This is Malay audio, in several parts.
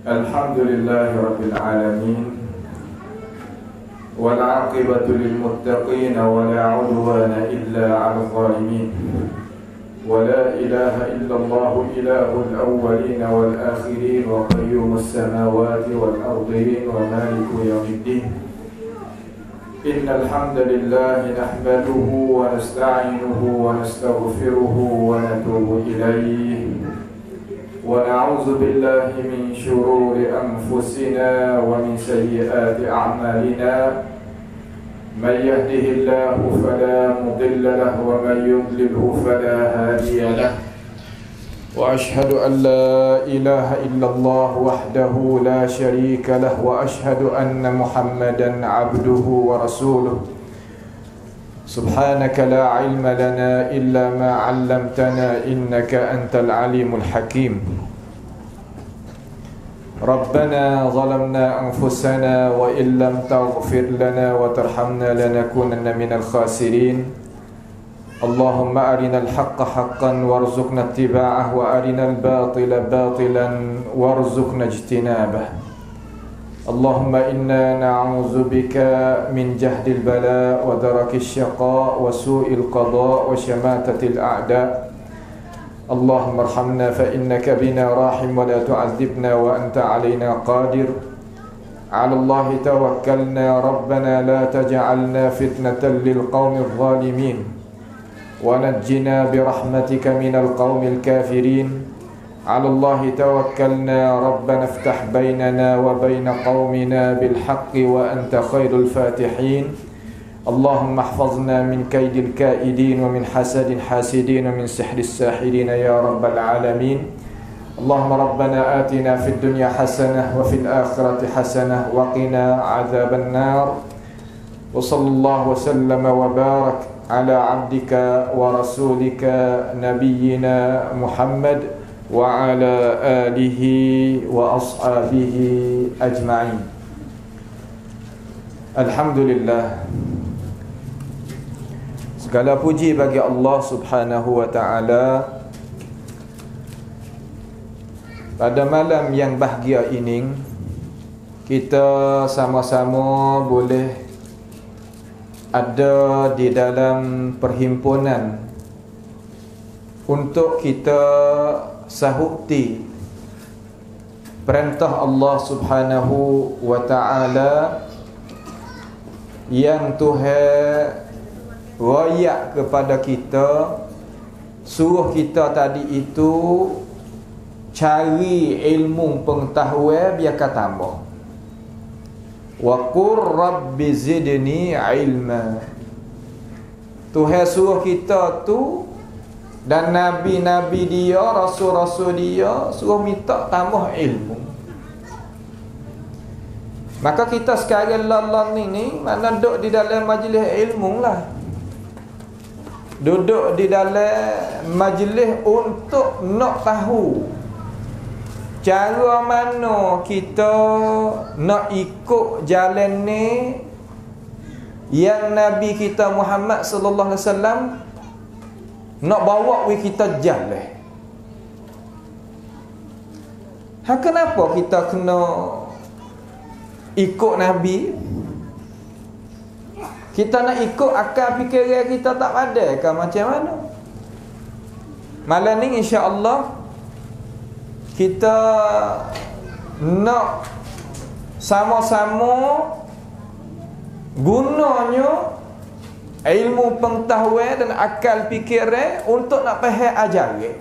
Alhamdulillahi Rabbil Alamin, wal aqibatu lil muttaqin, wa la udwana illa 'alal zalimin. Wa la ilaha illallah ilahul awwalin wal akhirin, wa qayyumus samawati wal ardin, wa maliku yawmiddin. Innal hamdalillah nahmaduhu wa nasta'inuhu wa nastaghfiruhu wa natubu ilayhi. ونعوذ بالله من شرور أنفسنا ومن سيئات أعمالنا من يهده الله فلا مضل له ومن يضلله فلا هادي له وأشهد أن لا إله إلا الله وحده لا شريك له وأشهد أن محمدا عبده ورسوله سبحانك لا علم لنا إلا ما علمتنا إنك أنت العليم الحكيم ربنا ظلمنا أنفسنا وإن لم تغفر لنا وترحمنا لنكونن من الخاسرين اللهم أرنا الحق حقا وارزقنا اتباعه وأرنا الباطل باطلا وارزقنا اجتنابه اللهم إنا نعوذ بك من جهد البلاء ودرك الشقاء وسوء القضاء وشماتة الأعداء اللهم ارحمنا فإنك بنا راحم ولا تعذبنا وأنت علينا قادر على الله توكلنا ربنا لا تجعلنا فتنة للقوم الظالمين ونجنا برحمتك من القوم الكافرين على الله توكلنا ربنا افتح بيننا وبين قومنا بالحق وأنت خير الفاتحين اللهم احفظنا من كيد الكائدين ومن حسد الحاسدين ومن سحر الساحرين يا رب العالمين اللهم ربنا آتنا في الدنيا حسنة وفي الآخرة حسنة وقنا عذاب النار وصلى الله وسلم وبارك على عبدك ورسولك نبينا محمد وعلى آله وأصحابه أجمعين. Alhamdulillah, segala puji bagi Allah Subhanahu wa ta'ala. Pada malam yang bahagia ini, kita sama-sama boleh ada di dalam perhimpunan untuk kita sahuti perintah Allah Subhanahu wa ta'ala yang Tuhan royak kepada kita, suruh kita tadi itu cari ilmu pengetahuan biar tambah. Wa qur rabbi zidni ilma. Tuhan suruh kita tu dan nabi-nabi dia, rasul-rasul dia suruh minta tambah ilmu. Maka kita sekarang ni mana duduk di dalam majlis ilmu lah. Duduk di dalam majlis untuk nak tahu cara mana kita nak ikut jalan ni yang Nabi kita Muhammad sallallahu alaihi wasallam nak bawa kita jalan. Kenapa kita kena ikut Nabi? Kita nak ikut akal fikiran kita tak ada ke macam mana? Malam ni insya-Allah kita nak sama-sama gunanya ilmu pengetahuan dan akal fikiran untuk nak faham ajaran.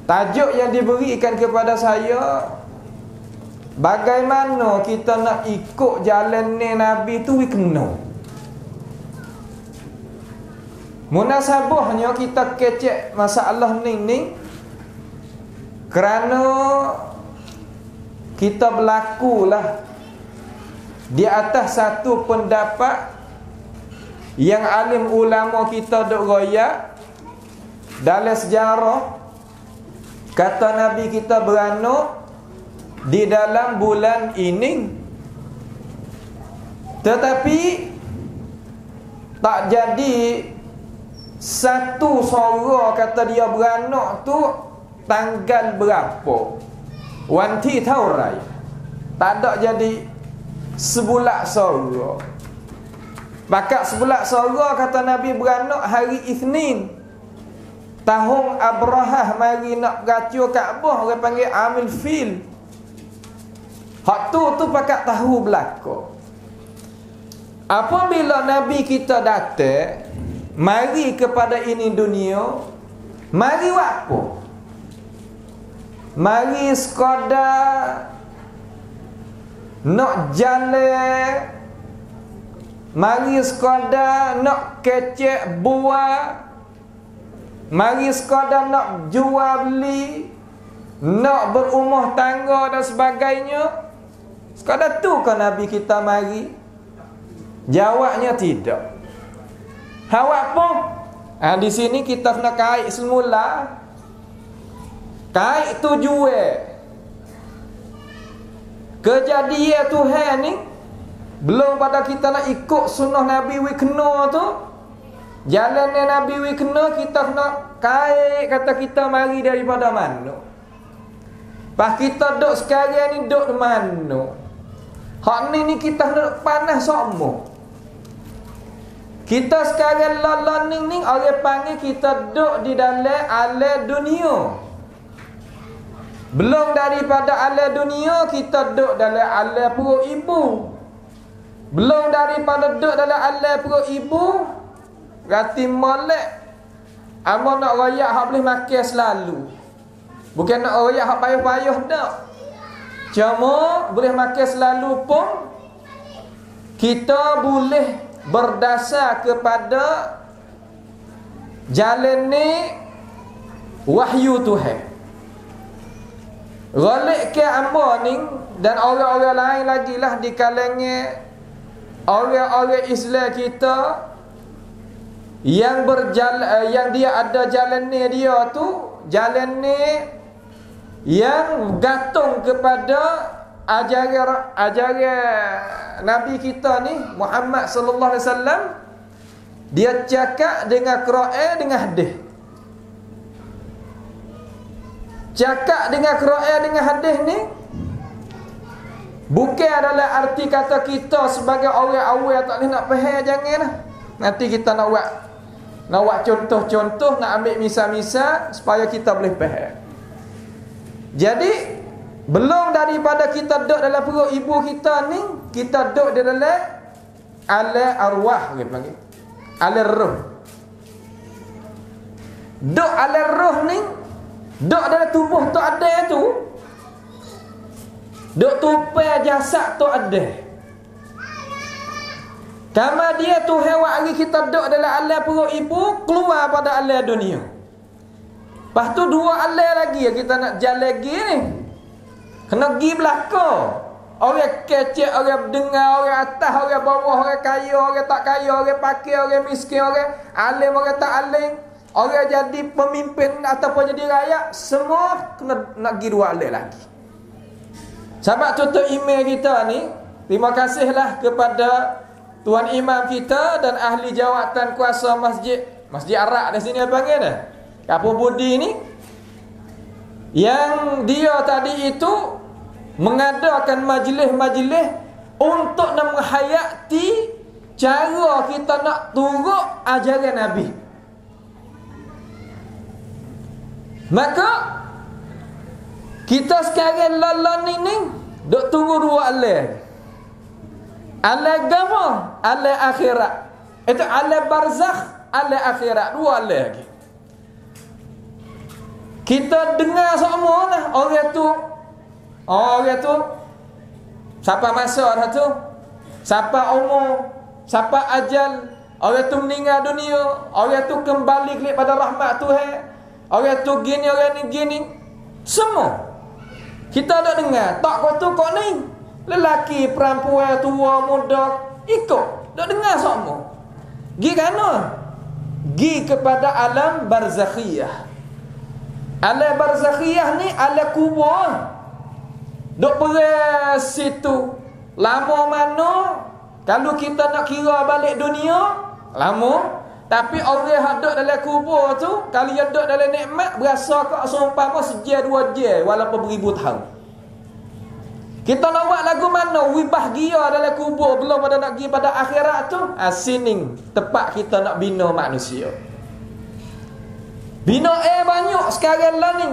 Tajuk yang diberikan kepada saya, bagaimana kita nak ikut jalan ni Nabi tu kena. Munasabahnya kita kecek masalah ni kerana kita berlakulah di atas satu pendapat yang alim ulama kita duk royak dalam sejarah. Kata Nabi kita beranak di dalam bulan ini, tetapi tak jadi satu suara kata dia beranak tu tanggal berapa, wanti taurai, tak ada jadi sebulak sora. Bakat sebulak sora kata Nabi beranak hari Isnin. Tahun Abrahah mari nak gacur Kaabah, orang panggil Amil Fil. Hak tu pakat tahu belaka. Apabila Nabi kita datang mari kepada ini dunia, mari apa? Mari sekadar nak jalan, mari sekadar nak kecek buah, mari sekadar nak jual beli, nak berumah tangga dan sebagainya. Sekadar tu kan Nabi kita mari? Jawabnya tidak. Awak pun di sini kita kena kait semula. Kait tujuan kejadian Tuhan ni belum pada kita nak ikut sunnah Nabi we kena tu, jalan Nabi we kena, kita kena kait kata kita mari daripada mana. Pas kita duk sekarang ni duk di mana? Hak ni kita duk panas semua. Kita sekarang lalan ni orang panggil kita duk di dalam alam dunia. Belum daripada alam dunia kita duk dalam alam perut ibu. Belum daripada duk dalam alam perut ibu, berarti molek amo nak royak hak boleh makan selalu. Bukan nak royak hak payah-payah dak. Cuma boleh makan selalu pun kita boleh berdasar kepada jalan ni wahyu Tuhan. Galik ke amba ni dan orang-orang lain lagi lah di kalangan orang-orang Islam kita yang berjalan, yang dia ada jalan ni, dia tu jalan ni yang gantung kepada ajaran Nabi kita ni Muhammad sallallahu alaihi wasallam. Dia cakap dengan Quran dengan hadis. Cakap dengan Quran dengan hadis ni bukan adalah arti kata kita sebagai orang awam tak boleh nak faham, janganlah. Nanti kita nak buat contoh-contoh, nak ambil misal-misal supaya kita boleh faham. Jadi belum daripada kita duduk dalam perut ibu kita ni, kita duduk di dalam alam arwah, kita panggil alam roh. Duduk alam roh ni, duduk dalam tubuh tu ada tu, duduk tupai jasad tu ada. Kama dia tu hewan hari kita duduk dalam alam perut ibu, keluar pada alam dunia. Lepas tu dua alam lagi yang kita nak jalan lagi ni, kena pergi belakang. Orang kecil, orang dengar, orang atas, orang bawah, orang kaya, orang tak kaya, orang pakar, orang miskin, orang alim, orang tak alim, orang jadi pemimpin ataupun jadi rakyat, semua kena nak pergi dua alam lagi. Sebab tutup email kita ni, terima kasihlah kepada Tuan Imam kita dan ahli jawatan kuasa Masjid Arak di sini apa panggil dah? Kapur Budi ni, yang dia tadi itu mengadakan majlis-majlis untuk nak menghayati cara kita nak turut ajaran Nabi. Maka kita sekarang lalan ini duk tunggu dua alam. Alam agama, alam akhirat. Itu alam barzakh, alam akhirat, dua alam lagi. Kita dengar semua lah orang tu siapa masa dah tu, siapa umur, siapa ajal, orang tu meninggal dunia, orang tu kembali kepada rahmat Tuhan, orang tu gini, orang ni gini, semua kita dah dengar. Tak kau tu kau ni, lelaki, perempuan, tua, muda, ikut dah dengar semua. Gi kana? Gi kepada alam barzakhiyah. Alam barzakhiyah ni alam kubur. Duk beres situ. Lama mana? Kalau kita nak kira balik dunia, lama. Tapi orang yang duduk dalam kubur tu, kalau dia duduk dalam nikmat, berasa kau seumpama sejam 2 jam walaupun beribu tahun. Kita nak buat lagu mana? Wibah gia dalam kubur belum pada nak pergi pada akhirat tu. Sini tempat kita nak bina manusia. Bina banyak sekarang lah ni.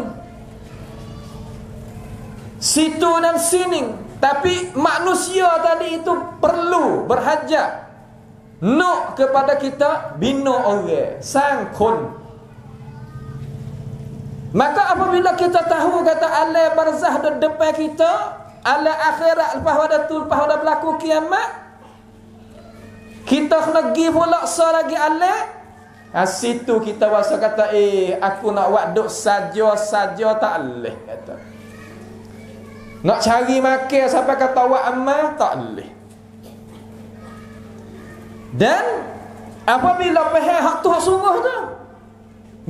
Situ dan sini. Tapi manusia tadi itu perlu berhajat nak kepada kita bina orang sangkun. Maka apabila kita tahu kata alam barzah di depan kita, alam akhirat lepas pada berlaku kiamat, kita kena pergi pula lagi alam. Situ kita rasa kata aku nak buat duk saja tak boleh kata. Nak cari makan sampai kata buat amal tak boleh. Dan apabila faham hak tu hak sungguh tu,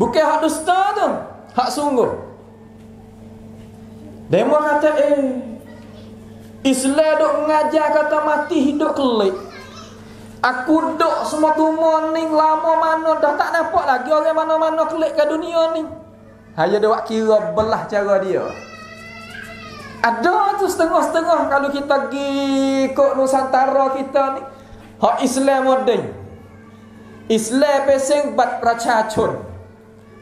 bukan hak dusta tu, hak sungguh. Demo kata Islam duk mengajar kata mati hidup kelik. Aku duk semua tumon ni lama mana dah tak nampak lagi orang mana-mana kelik ke dunia ni. Hanya dia buat kira belah cara dia. Ada tu setengah-setengah kalau kita pergi kok Nusantara kita ni. Hak Islam moden. Islam peseng bat prachachon.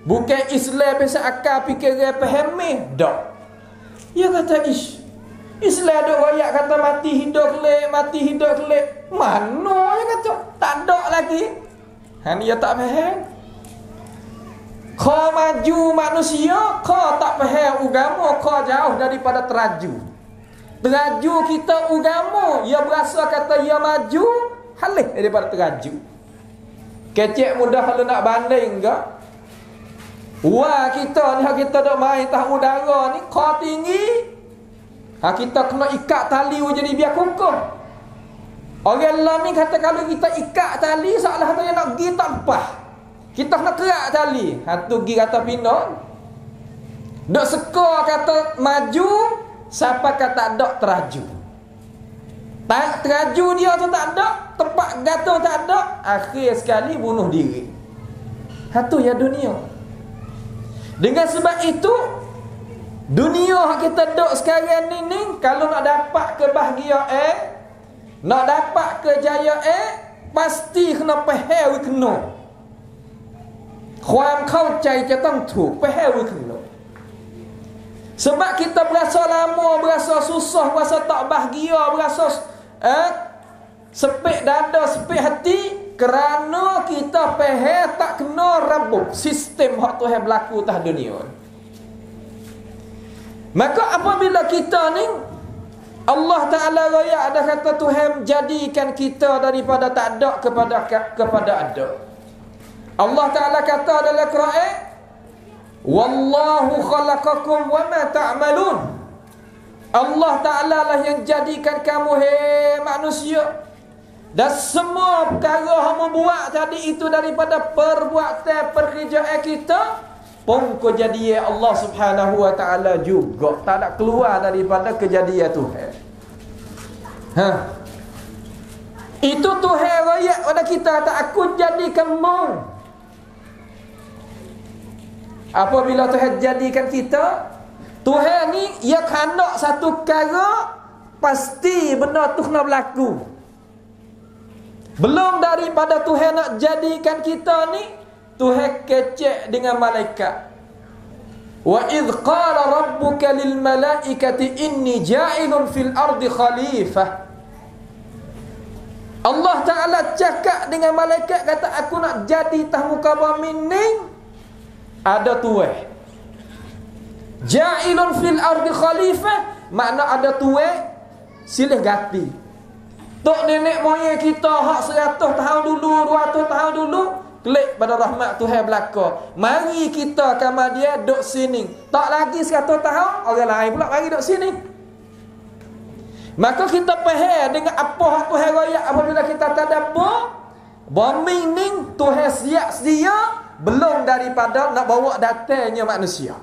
Bukan Islam peseng akal fikiran fahami dak. Dia kata Islam ada royak kata mati hidup kelik. Mana dia kata tak ada lagi. Han dia tak faham. Kau maju manusia, kau tak faham agama, kau jauh daripada teraju. Teraju kita agama, ia berasa kata ia maju, halih daripada teraju. Kecek mudah kalau nak banding ke? Wah kita ni, kita dok main tahu udara ni, kau tinggi. Kita kena ikat tali jadi biar kukuh. Orang lain ni kata kalau kita ikat tali, seolah kata nak pergi tak lepas. Kita kena kerak tali. Tu pergi kata pindah. Dok seka kata maju, siapa kata dok teraju. Tak teraju dia tu tak ada, tempat gatal tak ada, akhir sekali bunuh diri. Tu ya dunia. Dengan sebab itu, dunia kita duk sekarang ni kalau nak dapat kebahagiaan, nak dapat kejayaan, pasti kena faham kena. ความเข้าใจจะต้องถูก faham kena. Sebab kita berasa lama, berasa susah, berasa tak bahagia, berasa sepik dada, sepik hati, kerana kita faham tak kena rabuk sistem hak Tuhan berlaku atas dunia. Maka apabila kita ni, Allah Ta'ala raya ada kata Tuhan jadikan kita daripada tak ada kepada ada. Allah Ta'ala kata dalam Quran, Wallahu khalaqakum wa ma ta'malun. Allah Ta'ala lah yang jadikan kamu manusia. Dan semua perkara yang membuat tadi itu daripada perbuatan pekerjaan kita, pun kejadian Allah Subhanahu wa Ta'ala juga. Tak nak keluar daripada kejadian Tuhan. Itu Tuhan rakyat pada kita, tak aku jadikan mu. Apabila Tuhan jadikan kita, Tuhan ni ia kandak satu perkara, pasti benda tu kena berlaku. Belum daripada Tuhan nak jadikan kita ni, Tuhan kecek dengan malaikat. Wa idh qala rabbuka lil malaikati inni ja'ilun fil ardi khalifah. Allah Ta'ala cakap dengan malaikat, kata aku nak jadi atas muka bumi ni ada tuai. Ja'ilun fil ardi khalifah, makna ada tuai silih ganti. Tok nenek moyang kita hak 100 tahun dulu, 200 tahun dulu, klik pada rahmat Tuhan belaka. Mari kita kama dia duk sini. Tak lagi 100 tahun, orang lain pula mari duk sini. Maka kita faham dengan apa hak Tuhan raya apabila kita tadabbur, bumi ni Tuhan siap sedia belum daripada nak bawa datangnya manusia.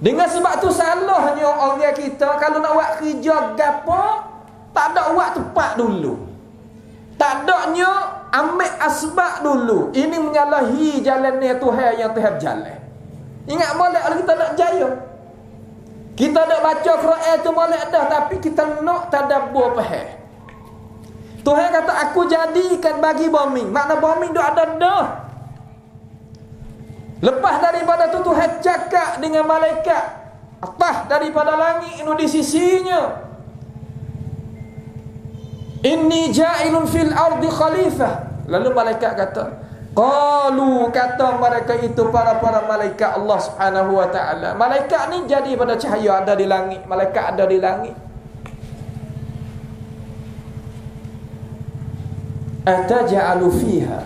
Dengan sebab tu salahnya orang kita kalau nak buat kerja gapo, tak ada buat tepat dulu. Tak adanya ambil asbab dulu. Ini menyalahi jalan ni Tuhan yang Tuhan jalan. Ingat molek kalau kita nak jaya. Kita nak baca Quran tu molek dah, tapi kita nak tadabbur faham. Tuhan kata aku jadikan bagi bumi. Makna bumi tu ada dah. Lepas daripada tu Tuhan cakap dengan malaikat atas daripada langit itu di sisinya. Inni ja'ilun fil ardi khalifah. Lalu malaikat kata, qalu, kata mereka itu para malaikat Allah Subhanahu wa taala. Malaikat ni jadi pada cahaya ada di langit, malaikat ada di langit. Ataj'alu fiha,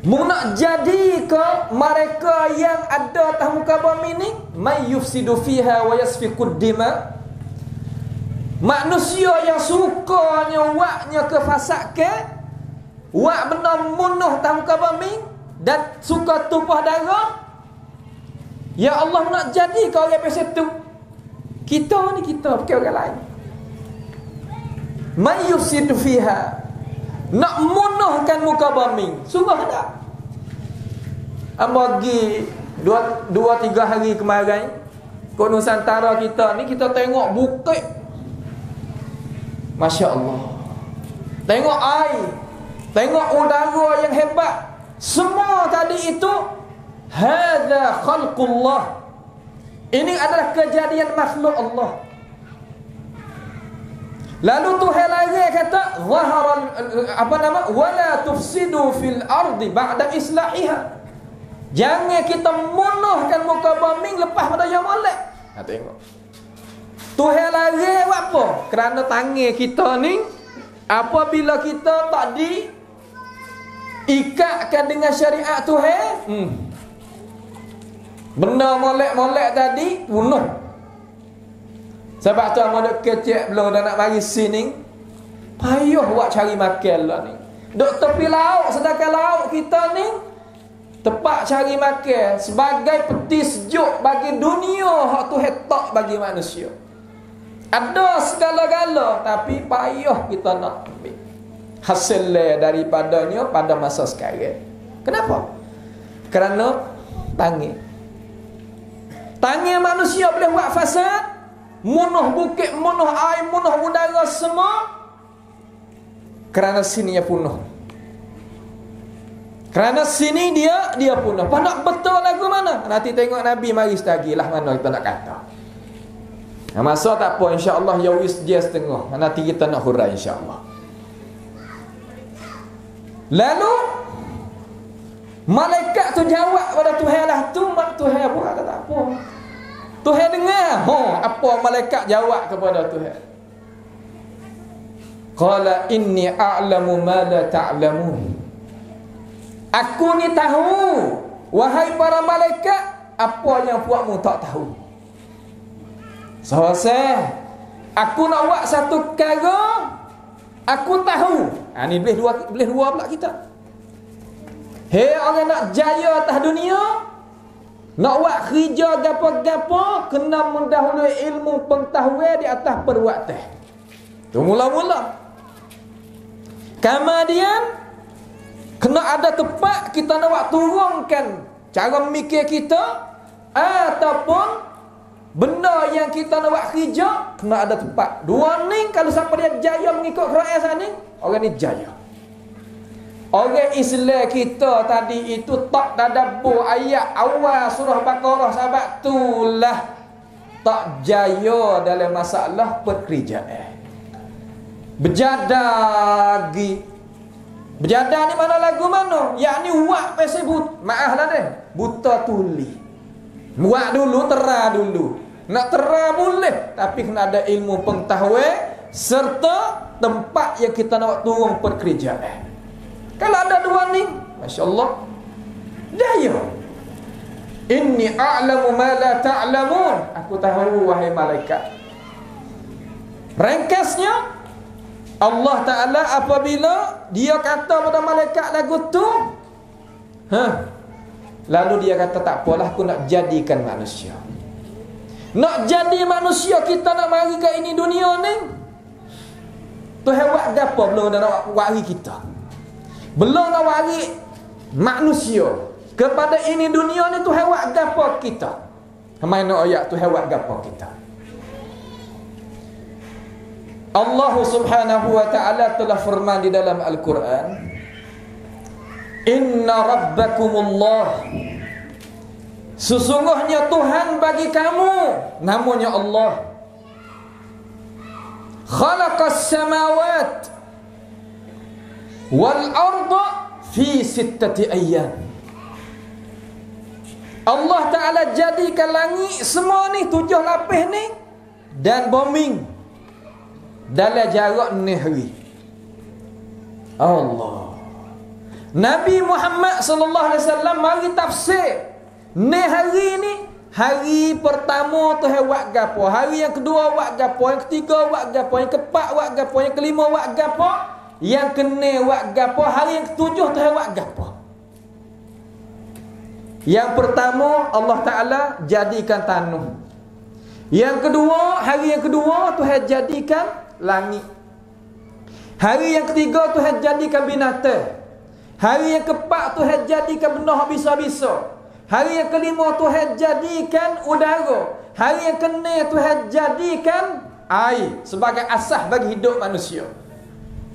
mu nak jadi ke mereka yang ada atas muka bumi ni may yufsidu fiha wa yasfikud dima, manusia yang sukanya waknya kefasakan, wak benda munuh atas muka bumi dan suka tumpah darah. Ya Allah, nak jadi ke orang macam tu? Kita ni kita bukan orang lain. May yufsidu fiha, nak munuhkan muka bumi. Sungguh tak? Bagi 2-3 hari kemarin ke Nusantara kita ni, kita tengok bukit, Masya Allah, tengok air, tengok udara yang hebat. Semua tadi itu hadza khalqullah. Ini adalah kejadian makhluk Allah. Lalu Tuhan lagi kata wala tufsidu fil ardi ba'da islahiha. Jangan kita munuhkan muka bumi lepas pada yang molek. Tengok Tuhan lagi buat apa? Kerana tangan kita ni, apabila kita tak diikatkan dengan syariat Tuhan, benda molek-molek tadi bunuh. Sebab tu amak kecil belum dah nak mari sini, payuh buat cari makan lah ni. Duk tepi laut, sedangkan laut kita ni tempat cari makan sebagai peti sejuk bagi dunia hak Tuhan tak bagi manusia. Ada segala-gala, tapi payuh kita nak ambil hasil daripadanya pada masa sekarang. Kenapa? Kerana tangan manusia boleh buat fasad, munuh bukit, munuh air, munuh udara semua. Kerana sini dia punuh. Kerana sini dia punuh. Apa nak betul lagu mana? Nanti tengok Nabi mari setagilah mana kita nak kata. Masa tak apa, insya-Allah ya wis dia setengah. Nanti kita nak hurai insya-Allah. Lalu malaikat tu jawab pada Tuhan lah tu, Tuhan pun kata tak apa. Tuhan dengar, apa malaikat jawab kepada Tuhan? Qala inni a'lamu ma la ta'lamun. Aku ni tahu, wahai para malaikat, apa yang puakmu tak tahu. Selesai. Aku nak buat satu perkara, aku tahu. Ni boleh dua pula kita. Hei orang nak jaya atas dunia, nak buat kerja gapo-gapo, kena mendahului ilmu pengetahuan di atas perbuatan. Tu mula-mula. Kemudian kena ada tempat kita nak buat turunkan cara mikir kita, ataupun benda yang kita nak buat kerja, kena ada tempat. Dua ni kalau siapa dia jaya mengikut Quran sana, orang ni jaya. Orang Islam kita tadi itu tak tadabbur ayat awal surah Baqarah, sebab itulah tak jaya dalam masalah pekerjaan. Berjadagi. Berjadah ni mana lagu mana? Yakni buat pasal maaf lah deh, buta tuli. Buat dulu, terah dulu. Nak terah boleh, tapi kena ada ilmu pengetahuan serta tempat yang kita nak turun pekerjaan. Kalau ada dua ni, masya-Allah, daya. Inni a'lamu ma la ta'lamun. Aku tahu wahai malaikat. Ringkasnya, Allah Ta'ala apabila dia kata pada malaikat lagu tu, lalu dia kata tak apalah, aku nak jadikan manusia. Nak jadi manusia, kita nak mari ke ini dunia ni. Tuhan buat apa belum dah nak buat hari kita. Belum nak warik manusia kepada ini dunia ni Tuhan buat gapo kita. Mana ayat Tuhan buat gapo kita? Allah Subhanahu wa taala telah firman di dalam Al-Quran, Inna rabbakumullah, sesungguhnya Tuhan bagi kamu namanya Allah, khalaqas samawat wal arda fi sittati ayyam. Allah Ta'ala jadikan langit semua ni 7 lapis ni dan bumi dalam jarak 6 hari. Allah. Nabi Muhammad sallallahu alaihi wasallam mari tafsir 6 hari ni, hari pertama Tuhan buat gapo, hari yang kedua buat gapo, yang ketiga buat gapo, yang keempat buat gapo, yang kelima buat gapo, yang keenam buat gapo, hari yang ketujuh Tuhan buat gapo. Yang pertama Allah Ta'ala jadikan tanah. Yang kedua, hari yang kedua Tuhan jadikan langit. Hari yang ketiga Tuhan jadikan binatang. Hari yang keempat Tuhan jadikan benda bisa-bisa. Hari yang kelima Tuhan jadikan udara. Hari yang keenam Tuhan jadikan air sebagai asas bagi hidup manusia.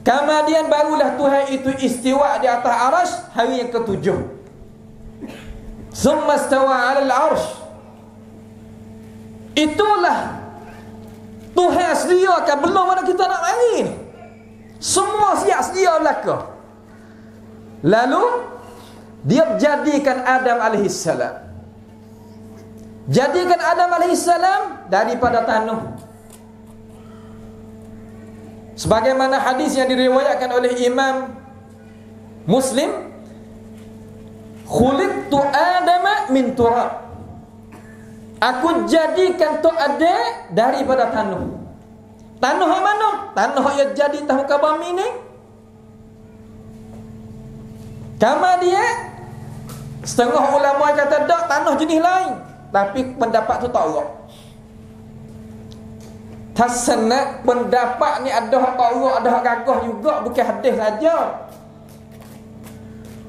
Kemudian barulah Tuhan itu istiwa di atas arasy hari yang ketujuh. Summa stawa 'alal 'arsy. Itulah Tuhan sediakan belum mana kita nak mari ni. Semua siap sedia belaka. Lalu dia jadikan Adam alaihissalam. Jadikan Adam alaihissalam daripada tanah. Sebagaimana hadis yang diriwayatkan oleh Imam Muslim, khuliqtu Adama min turab. Aku jadikan tu ada daripada tanah. Tanah yang mana? Tanah yang jadi tahu kabami ni. Kama dia setengah ulama kata tak, tanah jenis lain, tapi pendapat tu tak orang. Hasanat pendapat ni ada hak tak orang, ada hak gagah juga, bukan hadis saja.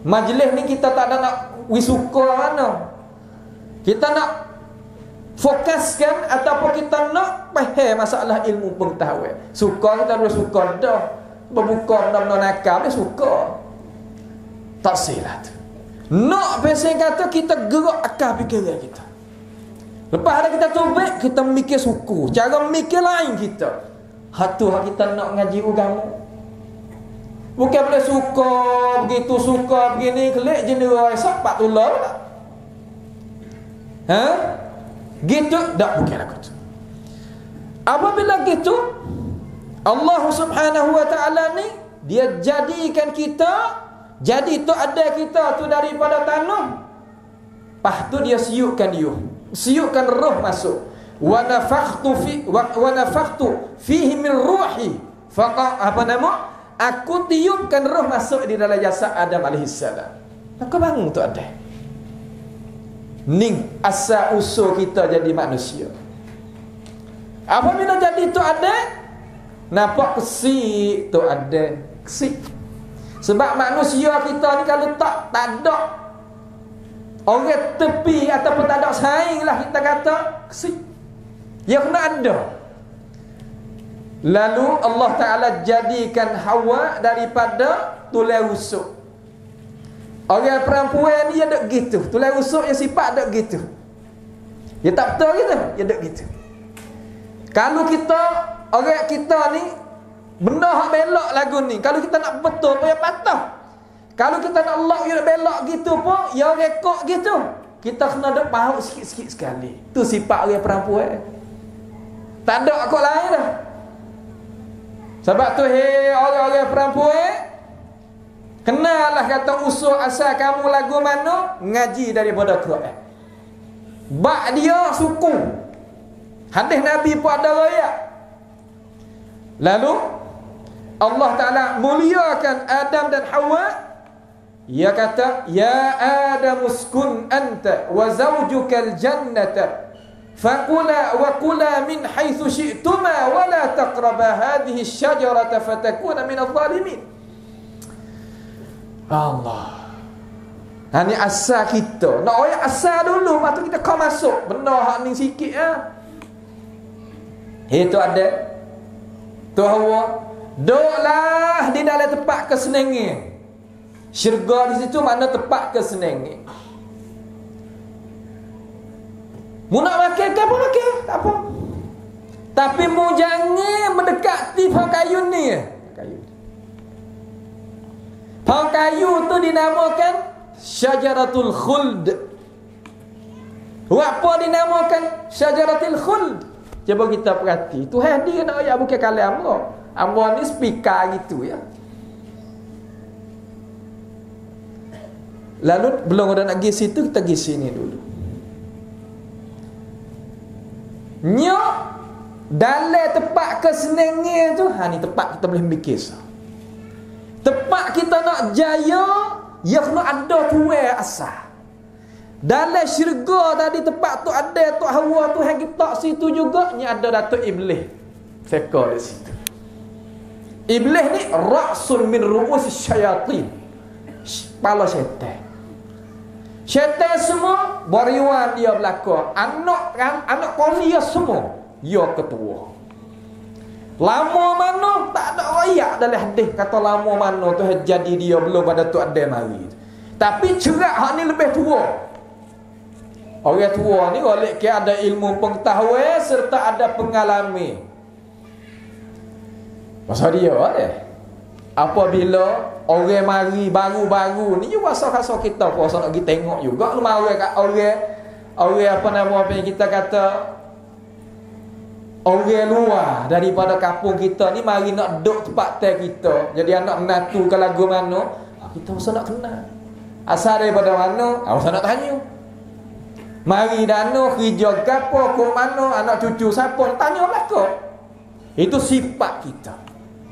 Majlis ni kita tak ada nak wisuka mana. Kita nak fokuskan ataupun kita nak faham masalah ilmu pengetahuan. Suka kita boleh suka dah. Berbuka benda-benda nakal dia suka. Tak silat. Nak pasal kata kita gerak akal fikiran kita. Lepas ada kita tubik, kita mikir suku. Cara mikir lain kita. Hatu hak kita nak ngaji agama. Bukan boleh suka begitu, suka begini, kelik jenis sapat tular tak? Ha? Gitu tak, bukan aku tu. Apabila gitu, Allah Subhanahu wa taala ni dia jadikan kita, jadi tu ada kita tu daripada tanah. Lepas tu dia siupkan roh masuk. Wa nafakhtu fihi min ruhi. Apa nama? Aku tiupkan roh masuk di dalam jasad Adam alaihissalam. Maka bangun tu ada. Ning asal usul kita jadi manusia. Apabila jadi tu ada, nampak kesik tu ada. Kesik. Sebab manusia kita ni kalau tak ada orang tepi ataupun tak ada saing lah kita kata kesik. Dia kena ada. Lalu Allah Ta'ala jadikan Hawa daripada tulang rusuk. Orang perempuan ni dia dek gitu. Tulang rusuk yang sifat dek gitu. Dia tak betul gitu. Dia dek gitu. Kalau kita, orang kita ni benda hak belok lagu ni, kalau kita nak betul pun ya patah. Kalau kita nak lock dia belok gitu pun ya rekod gitu. Kita kena dek paut sikit-sikit sekali. Tu sifat orang perempuan. Tak ada kok lain dah. Sebab tu orang-orang perempuan, kenalah kata usul asal kamu lagu mana, ngaji daripada Quran. Bak dia suku. Hadis Nabi pun ada riwayat. Lalu Allah Ta'ala muliakan Adam dan Hawa. Ia kata, ya Adam uskun anta wa zawjukal jannata fakula wa kula min haitsu syi'tuma wa la taqraba hadhihi asy-syajarata fatakuna min adh-dhalimin. Allah. Ni asal kita. Nak oyak asal dulu, lepas tu kita kau masuk. Benda hak ni sikit Itu ada. Tu Hawa. Duduklah di dalam tempat kesenangan. Syurga di situ mana tempat kesenangan. Mu nak makan ke apa makan? Tak apa. Tapi mu jangan mendekati pohon kayu ni. Pohon kayu tu dinamakan Syajaratul Khuld. Apa dinamakan Syajaratul Khuld? Cuba kita perhati. Tuhan dia nak ayat bukan kalam Allah. Allah ni speaker gitu ya. Lalu belum ada nak pergi situ, kita pergi sini dulu. Nyok dalam tempat kesenangan tu, ni tempat kita boleh mikir. Tempat kita nak jaya, ya kena ada tuai asal. Dalam syurga tadi tempat tu ada Tok Hawa tu yang kita situ juga, ni ada Datuk Iblis. Seka di situ. Iblis ni ra'sun min ru'us syayatin. Kepala syaitan. Syaitan semua beriwan dia belaka. Anak kolia semua dia ketua. Lama mana tak ada ayat dalam hadis kata lama mana tu jadi dia belum pada tu ada mari. Tapi cerak hak ni lebih tua. Orang tua ni oleh ke ada ilmu pengetahuan serta ada pengalaman. Pasal dia apabila orang mari baru-baru ni juga rasa kita puasa nak pergi tengok juga orang apa nama apa yang kita kata orang luar daripada kampung kita ni mari nak duduk tempat teh kita. Jadi anak menatu ke lagu mana kita rasa nak kenal. Asal daripada mana rasa nak tanya. Mari dano kerja gapo ke mana anak cucu siapa tanya belaka. Itu sifat kita.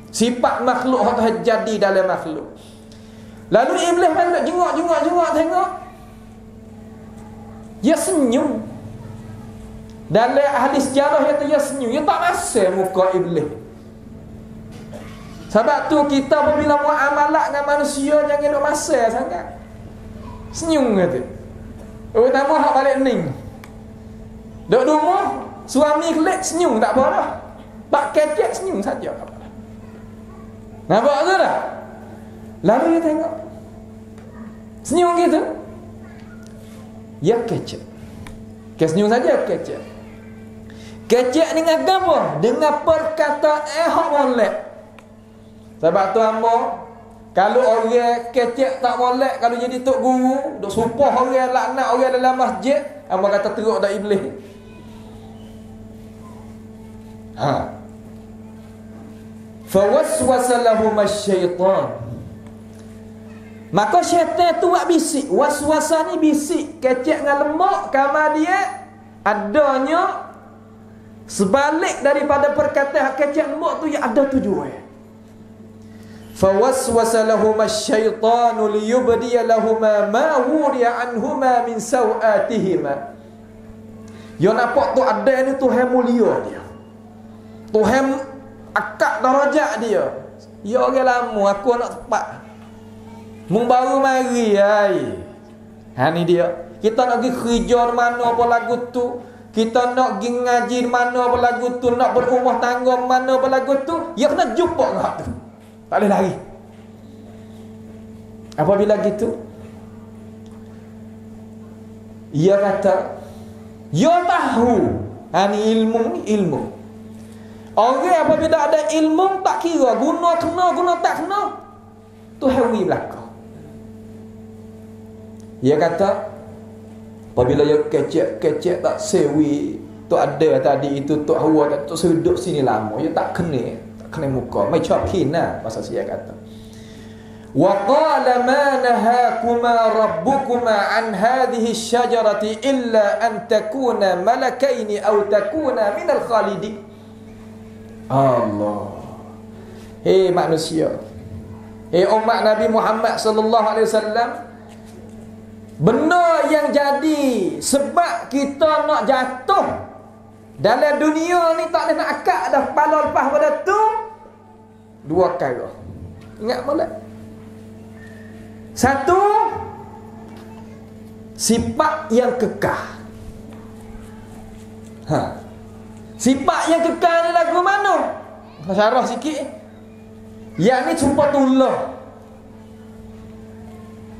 Sifat makhluk yang terjadi dalam makhluk. Lalu Iblis main nak jenguk tengok. Dia senyum. Dalam ahli sejarah dia senyum. Dia tak rasa muka Iblis. Sebab tu kita apabila muamalah dengan manusia jangan nak masa sangat. Senyum kata. Terutama hak balik ning. Duk rumah suami kelik senyum tak apa dah. Pak kecek senyum saja. Nampak tu tak? Lalu dia tengok senyum gitu. Ya kecek. Senyum saja kecek. Kecek dengan apa? Dengan perkataan hak molek. Sebab tu amo kalau orang kecek tak molek, kalau jadi tok guru, duk sumpah orang laknat orang dalam masjid, amo kata teruk dak iblis. Fawaswasa lahum asy-syaitan. Maka syaitan tu buat bisik. Waswasa ni bisik, kecek dengan lemak, kamar dia adanya sebalik daripada perkataan kecek lemak tu yang ada tujuan. Fawaswasa lahum asy-syaitan liyubdi lahum ma wuriya anhuma min sawatihima. Yo nampak tu ada ni Tuhan mulia dia. Tuhan akak darajat dia. Ya orang lama aku nak tepat. Mung baru mari ni dia. Kita nak pergi kerja mana apa lagu tu. Kita nak pergi ngaji mana apa lagu tu. Nak berumah tangga mana apa lagu tu. Ya kena jumpa dengan tu. Tak boleh lari. Apabila gitu, ia kata, ia tahu. Ni ilmu. Orang apabila ada ilmu tak kira guna kena guna tak kena. Tu hawi belaka. Ia kata apabila ia kecek tak sewi tu ada tadi itu tu hawa tu seduk sini lama ia tak kena muka macam kina pasal saya kata wa qala ma nahakuma rabbukuma an hadhihi asy-syajarati illa an takuna malakaini aw takuna minal khalidin. Allah. Hei manusia. Hei umat Nabi Muhammad sallallahu alaihi wasallam. Benda yang jadi sebab kita nak jatuh dalam dunia ni tak boleh nak akak dah kepala lepas pada tu dua perkara. Ingat molek. Satu, sifat yang kekal. Sifat yang kekal ni lagu mana? Syarah sikit. Yang ni sumpatullah.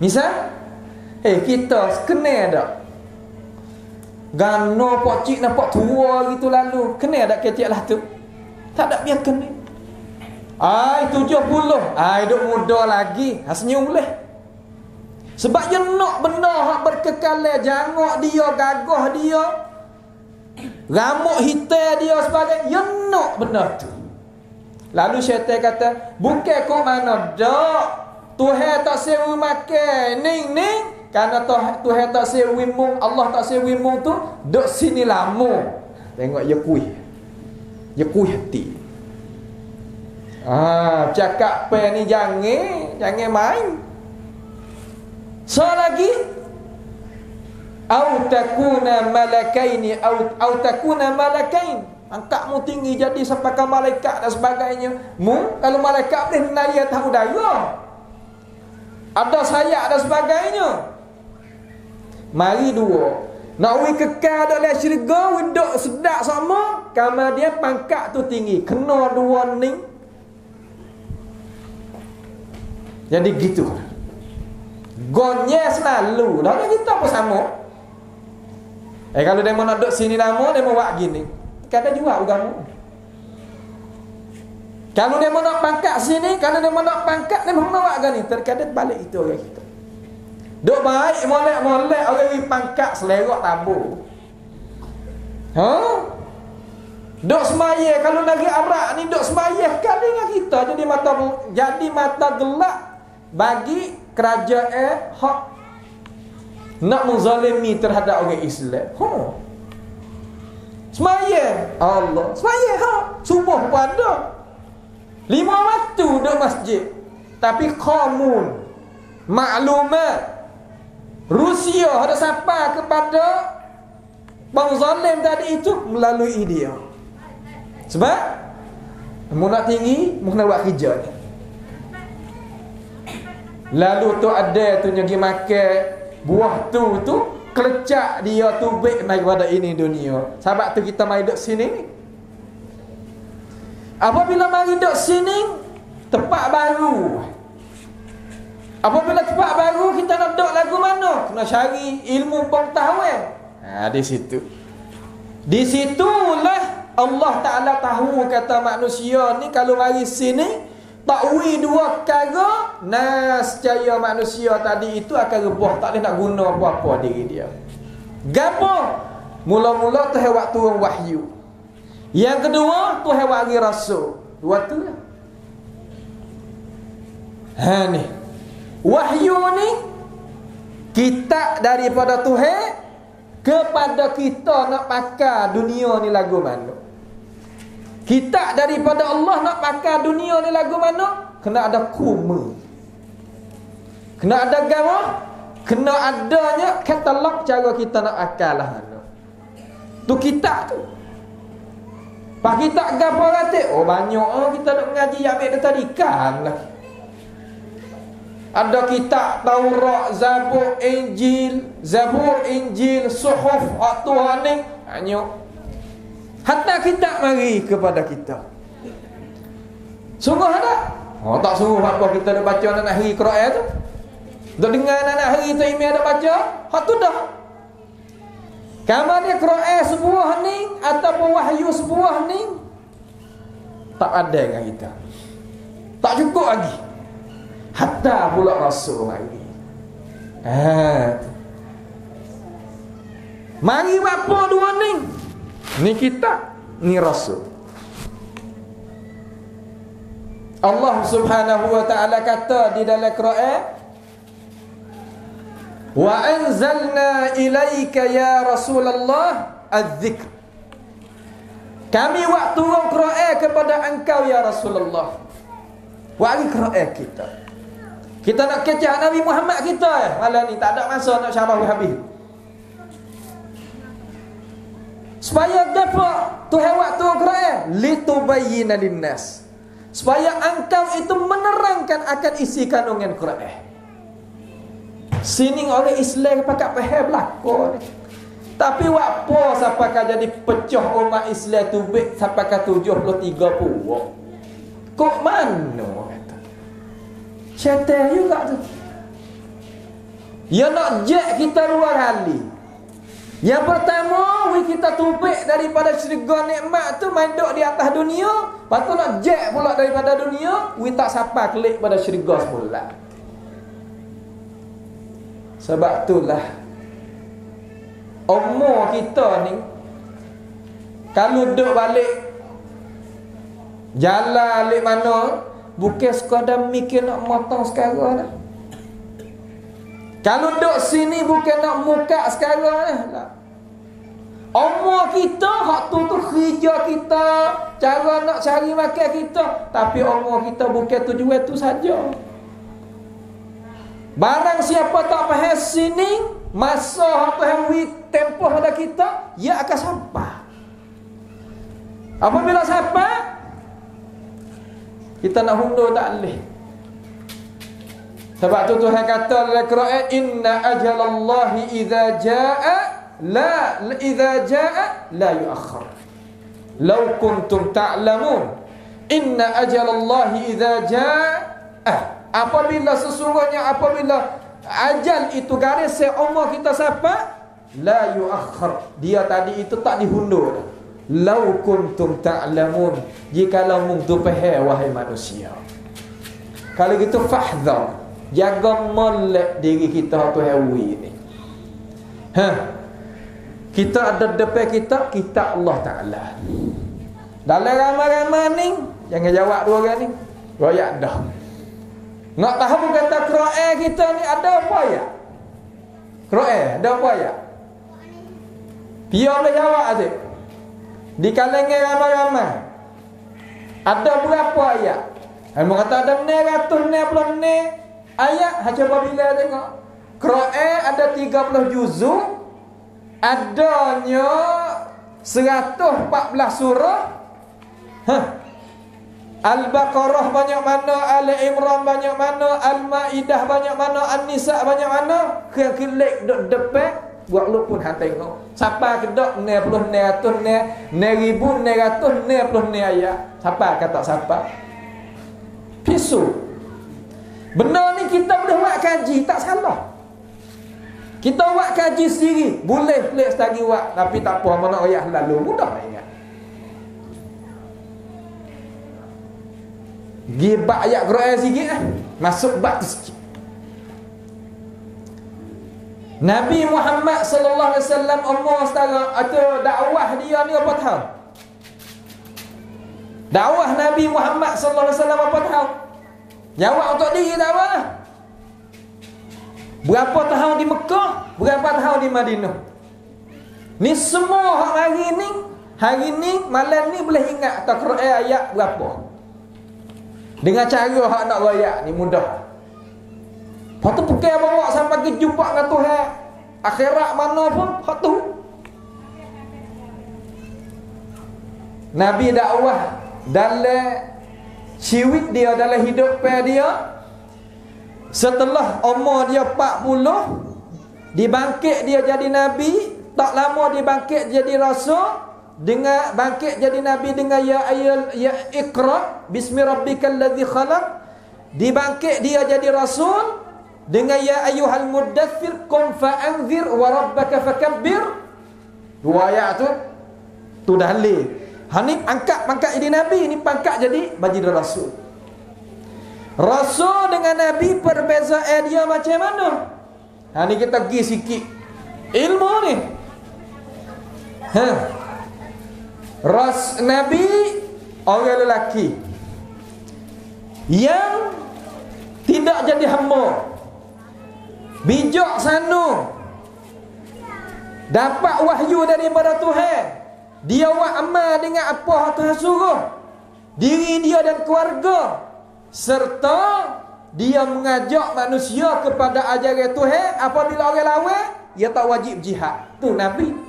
Misal, kita kenal tak? Gano pak cik nampak tua gitu lalu. Kenal tak ketiak lah tu? Tak ada biar kenal. 70. Duk muda lagi. Senyum boleh. Sebab dia nak benda hak berkekalan. Jangok dia, gagah dia, rambut hitam dia sebagainya. Dia nak benda tu. Lalu syaitan kata, bukan kau mana dak. Tuhan tak sewa makan ning. Kerana Tuhan tak sewa mung, Allah tak sewa mung tu, duk sini lama. Tengok dia kuih. Dia kuih hati. Cakap pe ni jangan main. So lagi, au takuna malakaini au takuna malakain. Angkatmu tinggi jadi sepakan malaikat dan sebagainya. Kalau malaikat boleh naya tahu udara, ada sayap dan sebagainya. Mari dua nak we kekal dalam syurga, we duk sedap sama, kerana dia pangkat tu tinggi, kena dua ni. Jadi gitu. Gonya selalu. Dah kita pun sama. Kalau dia mau nak duduk sini lama, dia mau buat gini. Kadang juga agama. Kalau dia mau nak pangkat sini, kalau dia mau nak pangkat, dia mau buat gini. Terkadang balik itu orang kita. Duk baik, molek orang ni pangkat selerok tabur. Duk semaya, kalau lagi arak ni duk semaya kali dengan kita. Jadi mata gelap bagi kerajaan hak nak menzalimi terhadap orang Islam. Semaya Allah, semaya subuh pun ada. 5 waktu duduk masjid. Tapi komun maklumat Rusia ada sapa kepada bang zalim tadi itu melalui dia. Sebab mu nak tinggi, mu kena buat kerja ni. Lalu tu ada tu nyagi makan buah tu kelecak dia tu baik naik pada ini dunia. Sebab tu kita mai duduk sini. Apabila mari duduk sini, tempat baru. Apabila tempat baru, kita nak duduk lagu mana? Kena cari ilmu pengetahuan. Di situ. Di situlah Allah Ta'ala tahu kata manusia ni kalau mari sini, takwi dua perkara, nascaya manusia tadi itu akan rebuh, tak boleh nak guna apa-apa diri dia. Gapo? Mula-mula Tuhan buat turun wahyu. Yang kedua, Tuhan buat bagi rasul. Dua tu lah. Ni wahyu ni kitab daripada Tuhan kepada kita nak pakai dunia ni lagu mana. Kitab daripada Allah nak pakai dunia ni lagu mana? Kena ada kuma. Kena ada gawa. Kena adanya katalog cara kita nak akal lah. Tu kitab tu. Pak kitab gapo kata? Banyak kita nak mengaji ambil dia tadikan lah. Ada kitab Taurat, Zabur, Injil, Suhuf, Tuhan ni banyak. Hatta kitab mari kepada kita. Sungguh ada? Tak sungguh apa kita nak baca anak hari Quran tu. Dah dengar anak hari tu email ada baca, hak tu dah. Kamu dia Quran sebuah ni ataupun wahyu sebuah ni tak ada dengan kita. Tak cukup lagi. Hatta pula rasul mari. Mari apa dua ni? Ni kita, ni rasul. Allah Subhanahu wa taala kata di dalam Quran, wa anzalna ilaika ya Rasulullah adz-dzikr. Kami waktu turun Quran kepada engkau ya Rasulullah. Wahai Quran kita. Kita nak kecah Nabi Muhammad kita malam ni tak ada masa nak syarah habis. Supaya dapat Tuhan waktu Quran litubayyana linnas. Supaya engkau itu menerangkan akan isi kandungan Quran. Sini orang Islam pakai pahal belakang ni. Tapi apa sampai kan jadi pecah umat Islam tu sampai kan 73 puak. Kok mana kata? Syaitan juga tu. Dia nak jack kita 2 kali. Yang pertama, kita tubik daripada syurga nikmat tu main duk di atas dunia. Lepas tu nak jack pula daripada dunia, tak sampai klik pada syurga semula. Sebab itulah umur kita ni kalau duduk balik jalan balik mana, bukan sekadar mikir nak motong sekarang dah. Kalau duduk sini bukan nak muka sekarang dah. Umur kita hak tu kerja kita, cara nak cari makan kita, tapi umur kita bukan tujuan tu saja. Barang siapa tak faham sini, masa hak Tuhan tempoh pada kita, ia akan sampai. Apabila sampai, kita nak hundur tak boleh. Sebab tu Tuhan kata dalam Quran, inna ajalallahi idza jaa la yuakhir. Law kuntum ta'lamun, inna ajalallahi idza jaa, apabila sesungguhnya apabila ajal itu garis umur kita sampai, la yuakhir, dia tadi itu tak dihundur. Law kuntum ta'lamun, jikalau mungtu faham wahai manusia. Kalau gitu fahdhar, jaga molek diri kita tu hawi ni. Kita ada depan kita Allah Ta'ala. Dalam ramai-ramai ni, jangan jawab 2 orang ni, royak dah. Nak tahu kata Quran kita ni ada apa ya? Quran ada apa ya? Dia boleh jawab asyik. Di kalangan ramai-ramai ada berapa ayat? Hanya kata ada 960 ayat. Cuba bila tengok Quran ada 30 juzuk, adanya 114 surah. Al-Baqarah banyak mana, Ali Imran banyak mana, Al-Maidah banyak mana, An-Nisa banyak mana. Kelek duk depan buat lu pun hang tengok. Siapa kedok 90 900 9,900 ayat. Siapa kata siapa? Pisu. Benar ni kita boleh buat kaji, tak salah. Kita buat kaji sendiri, boleh setagi buat, tapi tak apa mana ayat lalu mudah ingat. Gibak ayat Quran sikit masuk bab sikit. Nabi Muhammad sallallahu alaihi wasallam umur setara atau dakwah dia ni berapa tahun? Dakwah Nabi Muhammad sallallahu alaihi wasallam berapa tahun? Jawab untuk diri dakwah. Berapa tahun di Mekah, berapa tahun di Madinah? Ni semua hari ni malam ni boleh ingat tak Quran ayat berapa? Dengan cara hak nak royak ni mudah. Lepas tu bukan bawa sampai ke jumpa dengan Tuhan akhirat mana pun hak tu. Nabi dakwah dalam ciwit dia, dalam hidup dia, setelah umur dia 40 dibangkit dia jadi nabi. Tak lama dibangkit jadi rasul. Dengan bangkit jadi nabi dengan ya Iqra bismi rabbikal ladzi khalaq. Dibangkit dia jadi rasul dengan ya ayyuhal muddaththir qum fa'anzir wa rabbaka fakabbir. 2 ayat tu dah leh. Ni angkat pangkat jadi nabi, ni pangkat jadi baginda rasul. Rasul dengan nabi perbezaan dia macam mana? Ni kita pergi sikit ilmu ni. Nabi orang lelaki yang tidak jadi hamba, bijak sana, dapat wahyu daripada Tuhan. Dia buat amal dengan apa Tuhan suruh, diri dia dan keluarga, serta dia mengajak manusia kepada ajaran Tuhan. Apabila orang lawan, dia tak wajib jihad. Tu Nabi.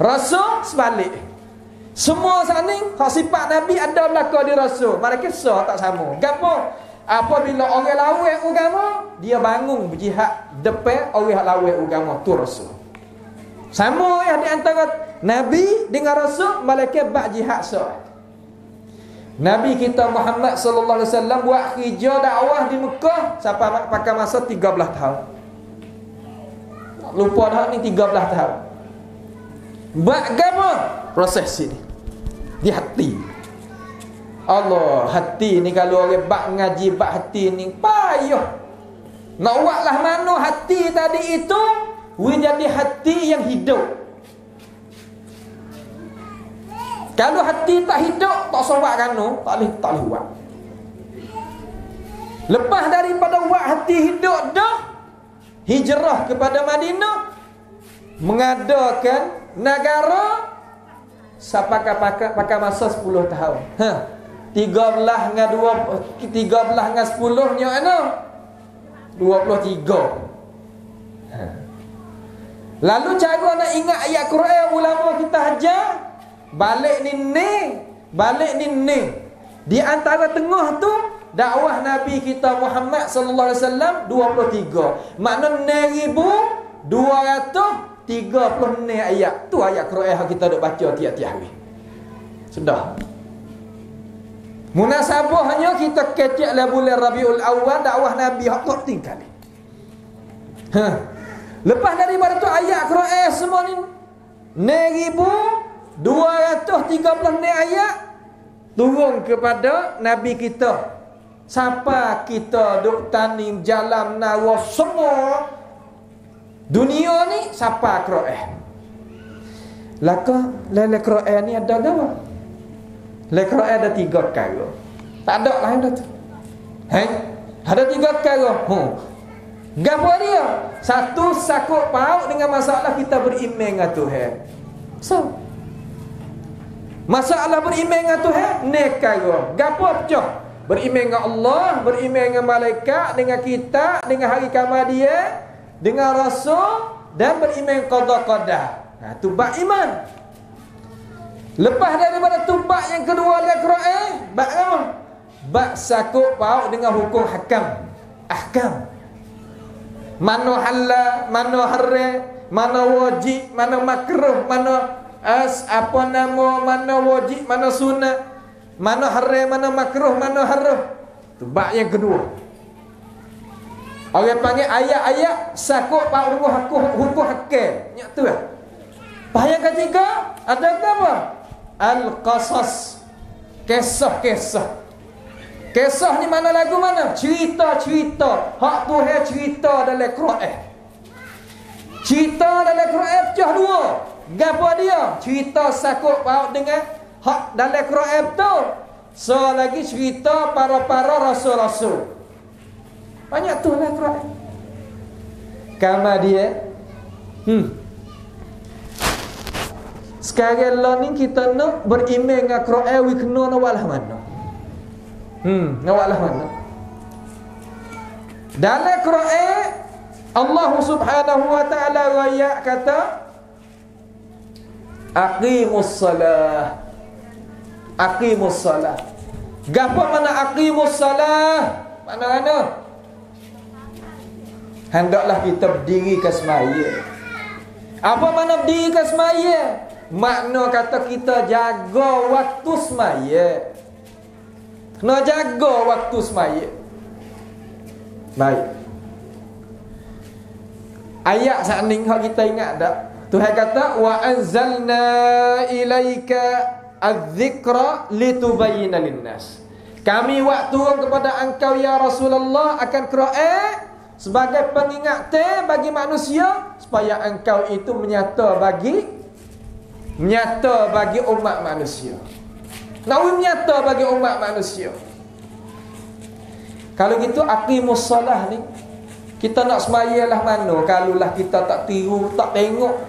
Rasul sebalik. Semua saning hak sifat Nabi ada belaka di Rasul. Mereka sah tak sama. Gapo? apabila orang lawan agama, dia bangun berjihad depan orang lawan agama tu Rasul. Sama yang di antara Nabi dengan Rasul, malaikat bak jihad soal. Nabi kita Muhammad sallallahu alaihi wasallam buat kerja dakwah di Mekah sampai pakai masa 13 tahun. Lupa dah ni 13 tahun. Buat apa? Proses ini. Di hati. Allah, hati ni kalau orang bak ngaji bak hati ni payah. Nak buatlah mana hati tadi itu jadi hati yang hidup. Kalau hati tak hidup, tak sobat kanu, tak boleh buat. Lepas daripada buat hati hidup dah, hijrah kepada Madinah, mengadakan negara pakai masa 10 tahun. 13 dengan 10 nya ana 23. Lalu cara nak ingat ayat Quran ulama kita ajar, balik ni. Di antara tengah tu dakwah Nabi kita Muhammad sallallahu alaihi wasallam 23. Makna 1236 ayat. Tu ayat Quran yang kita duk baca tiap-tiap hari. Sudah. Munasabahnya kita keceklah bulan Rabiul Awal dakwah Nabi hak tak tinggal. Lepas daripada tu ayat Quran semua ni 1236 ayat turun kepada Nabi kita. Siapa kita duk tanim jalan nawa semua dunia ni siapa Quran. Laka lele Quran ni ada apa? Le Quran ada 3 perkara. Tak ada lain dah tu. Ada 3 perkara. Gapo dia? Satu, sakut paut dengan masalah kita beriman dengan Tuhan. So, masalah beriman dengan Tuhan ni perkara. Gapo pecah? Beriman dengan Allah, beriman dengan malaikat, dengan kita, dengan hari kiamat dia, dengan Rasul dan beriman qada-qadar. Tu bab iman. Lepas daripada tu bab yang kedua dalam Quran, bab apa? Bab sakut paut dengan hukum ahkam. Mana halal, mana haram, mana wajib, mana makruh, mana mana wajib, mana sunat, mana haram, mana makruh, mana haram. Tu bab yang kedua. Orang panggil ayat-ayat sakut paut dengan hukum hakam. Nya tu lah. Bab yang ketiga ada apa? Al-qasas. Kisah-kisah. Kisah ni mana lagu mana? Cerita-cerita. Hak Tuhan cerita dalam Quran. Cerita dalam Quran pecah dua. Gapo dia? Cerita sakut paut dengan hak dalam Quran tu. So lagi cerita para rasul-rasul. Banyak tu dalam Quran. Kama dia. Sekarang lah ni kita nak beriman dengan Quran, we kena nak walah mana? Nak walah mana? Dalam Quran Allah Subhanahu wa taala raya kata aqimus salah. Aqimus salah. Gapo mana aqimus salah? Mana? Hendaklah kita berdiri ke semaya. Apa mana berdiri ke semaya? Makna kata kita jaga waktu semaya. Kena jaga waktu semaya. Baik. Ayat saat ni kita ingat tak? Tuhan kata wa anzalna ilaika adz-dzikra litubayyana lin-nas. Kami buat turun kepada engkau ya Rasulullah akan Quran sebagai pengingatan bagi manusia supaya engkau itu menyata bagi umat manusia. Nak menyata bagi umat manusia. Kalau gitu aqimus salah ni kita nak semayalah mana kalau lah kita tak tiru, tak tengok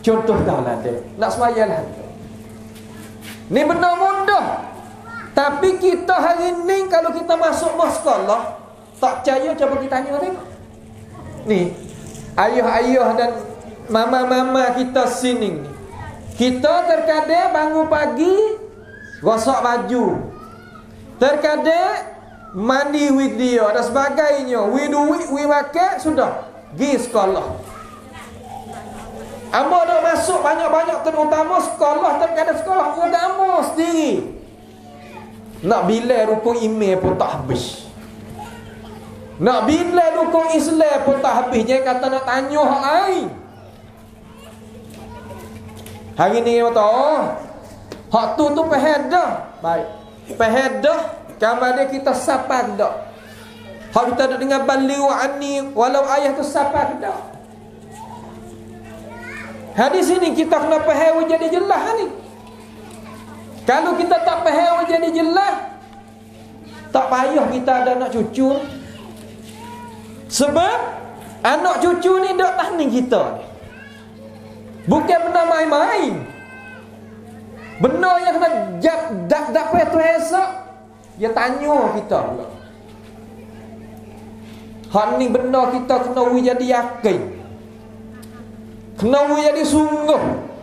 contoh dah lah dia. Nak semayalah. Ni benar mudah. Tapi kita hari ni kalau kita masuk sekolah tak percaya, cuba kita tanya tengok. Ni ayah-ayah dan mama-mama kita sini ni. Kita terkadang bangun pagi gosok baju. Terkadang mandi with dia dan sebagainya, we duit, we makan, sudah pergi sekolah. Amba dah masuk banyak-banyak, terutama sekolah, terkadang sekolah agama sendiri. Nak bila rukun iman pun tak habis. Nak bila rukun Islam pun tak habis. Jangan kata nak tanya hak lain. Hari ni kata, oh, hak tu faham dah. Baik, faham dah. Kamar dia kita sabar dah. Hak kita ada dengan baliu ani walau ayah tu sabar dah. Hadis ini kita kena faham jadi jelas ni. Kalau kita tak faham jadi jelas, tak payah kita ada anak cucu. Sebab anak cucu ni dok tahning kita ni. Bukan benda main-main. Benda yang kena dak tu esok, dia tanya kita pula. Hak ni benda kita kena jadi yakin. Kena jadi sungguh.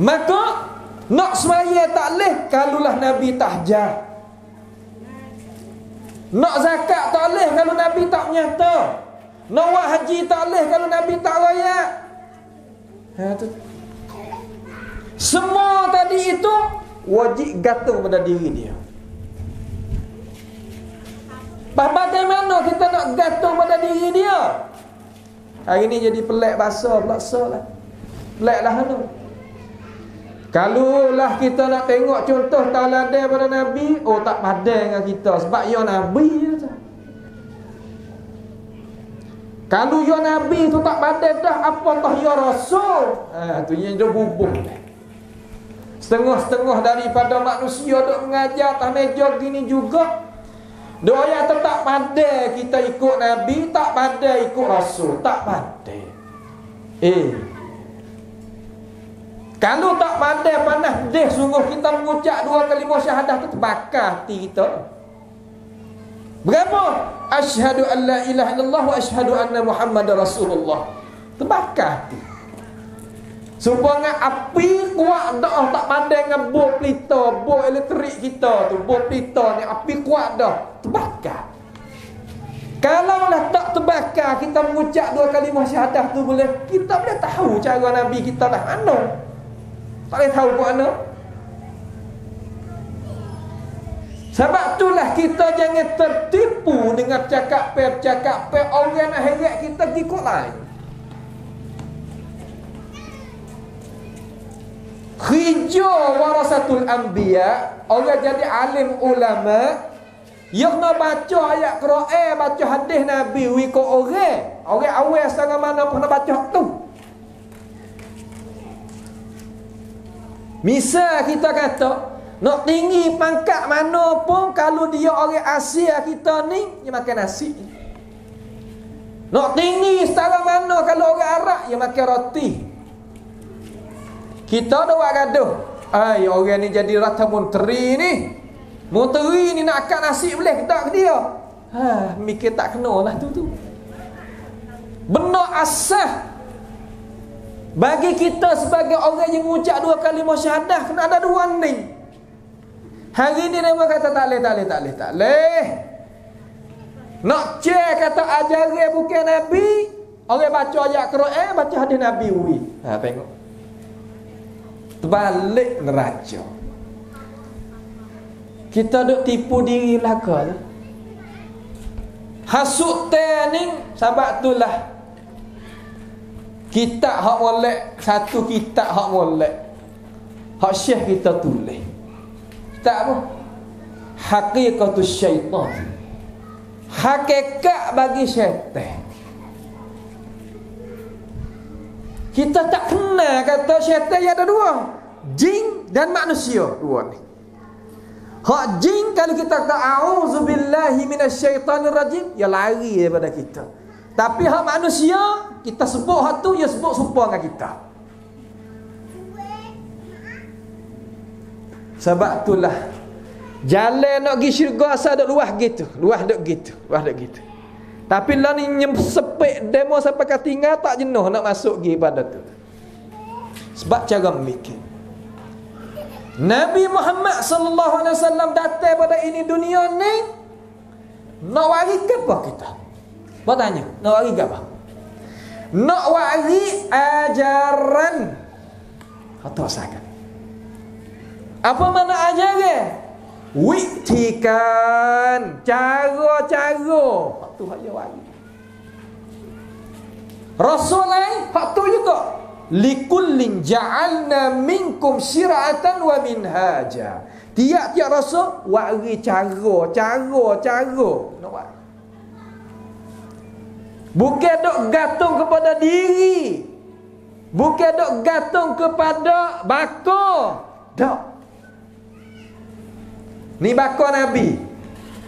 Maka nak semaya tak leh kalulah Nabi tak ajar. Nak zakat tak leh kalau Nabi tak nyata. Nak buat haji tak leh kalau Nabi tak raya. Semua tadi itu wajib gantung pada diri dia. Bagaimana kita nak gantung pada diri dia? Hari ni jadi pelik bahasa lah. Pelik lah tu. Kalau lah kita nak tengok contoh tauladan pada Nabi, oh tak padan dengan kita sebab ya Nabi je. Kalau ya Nabi tu tak padan dah, apatah ya Rasul. Tu yang dia bubuh. Setengah-setengah daripada manusia duk mengajar atas meja gini juga. Doa tetap padan kita ikut Nabi, tak padan ikut Rasul, tak padan. Kalau tak pandai panas deh sungguh kita mengucap 2 kalimah syahadah tu terbakar hati kita. Berapa? Asyhadu an la ilaha illallah wa asyhadu anna Muhammadar Rasulullah. Terbakar hati. Supaya api kuat dah tak pandai dengan bom pelita, bom elektrik kita tu, bom pelita ni api kuat dah, terbakar. Kalau lah tak terbakar kita mengucap 2 kalimah syahadah tu boleh, kita boleh tahu cara Nabi kita lah mana. Tak boleh tahu ke mana. Sebab itulah kita jangan tertipu dengan cakap orang nak heret kita ikut lain. Khijau warasatul anbiya, orang jadi alim ulama, dia kena baca ayat Quran, baca hadis Nabi ikut orang. Orang awal setengah mana pun nak baca tu. Misal kita kata nak tinggi pangkat mana pun, kalau dia orang Asia kita ni, dia makan nasi. Nak tinggi setara mana kalau orang Arab, dia makan roti. Kita dah buat gaduh. Orang ni jadi rata menteri ni. Menteri ni nak akak nasi boleh tak ke dia? Mikir tak kena lah tu. Benar asah. Bagi kita sebagai orang yang mengucap 2 kalimah syahadah, kena ada 2 ni. Hari ni mereka kata tak boleh. Nak cek kata ajaran bukan Nabi, orang baca ayat Quran, baca hadis Nabi tengok. Terbalik neraca. Kita duk tipu diri belaka tu. Hasut ni sebab itulah kitab hak molek, satu kitab hak molek, hak syekh kita tulis. Kitab apa? Haqiqatus Syaitan. Hakikat bagi syaitan. Kita tak kenal kata syaitan ada 2, jin dan manusia, 2 ni. Hak jin kalau kita kata a'udzubillahi minasyaitanir rajim, dia lari daripada kita. Tapi hak manusia, kita sebut hak tu, dia sebut serupa dengan kita. Sebab itulah jalan nak pergi syurga asal duk luah gitu. Tapi lah ni nyempit demo sampai ke tinggal tak jenuh nak masuk pergi pada tu. Sebab cara mikir. Nabi Muhammad sallallahu alaihi wasallam datang pada ini dunia ni nak wari ke apa kita? Bertanya, nak wari ke apa? Nak wari ajaran atau sahaja. Apa mana ajaran? Wiktikan cara-cara. Hak tu hak dia wari. Rasul lain hak tu juga. Likullin ja'alna minkum syira'atan wa minhaja. Tiap-tiap rasul wari cara. Nak wari. Bukan dok gantung kepada diri. Bukan dok gantung kepada bakar. Dok. Ni bakar Nabi.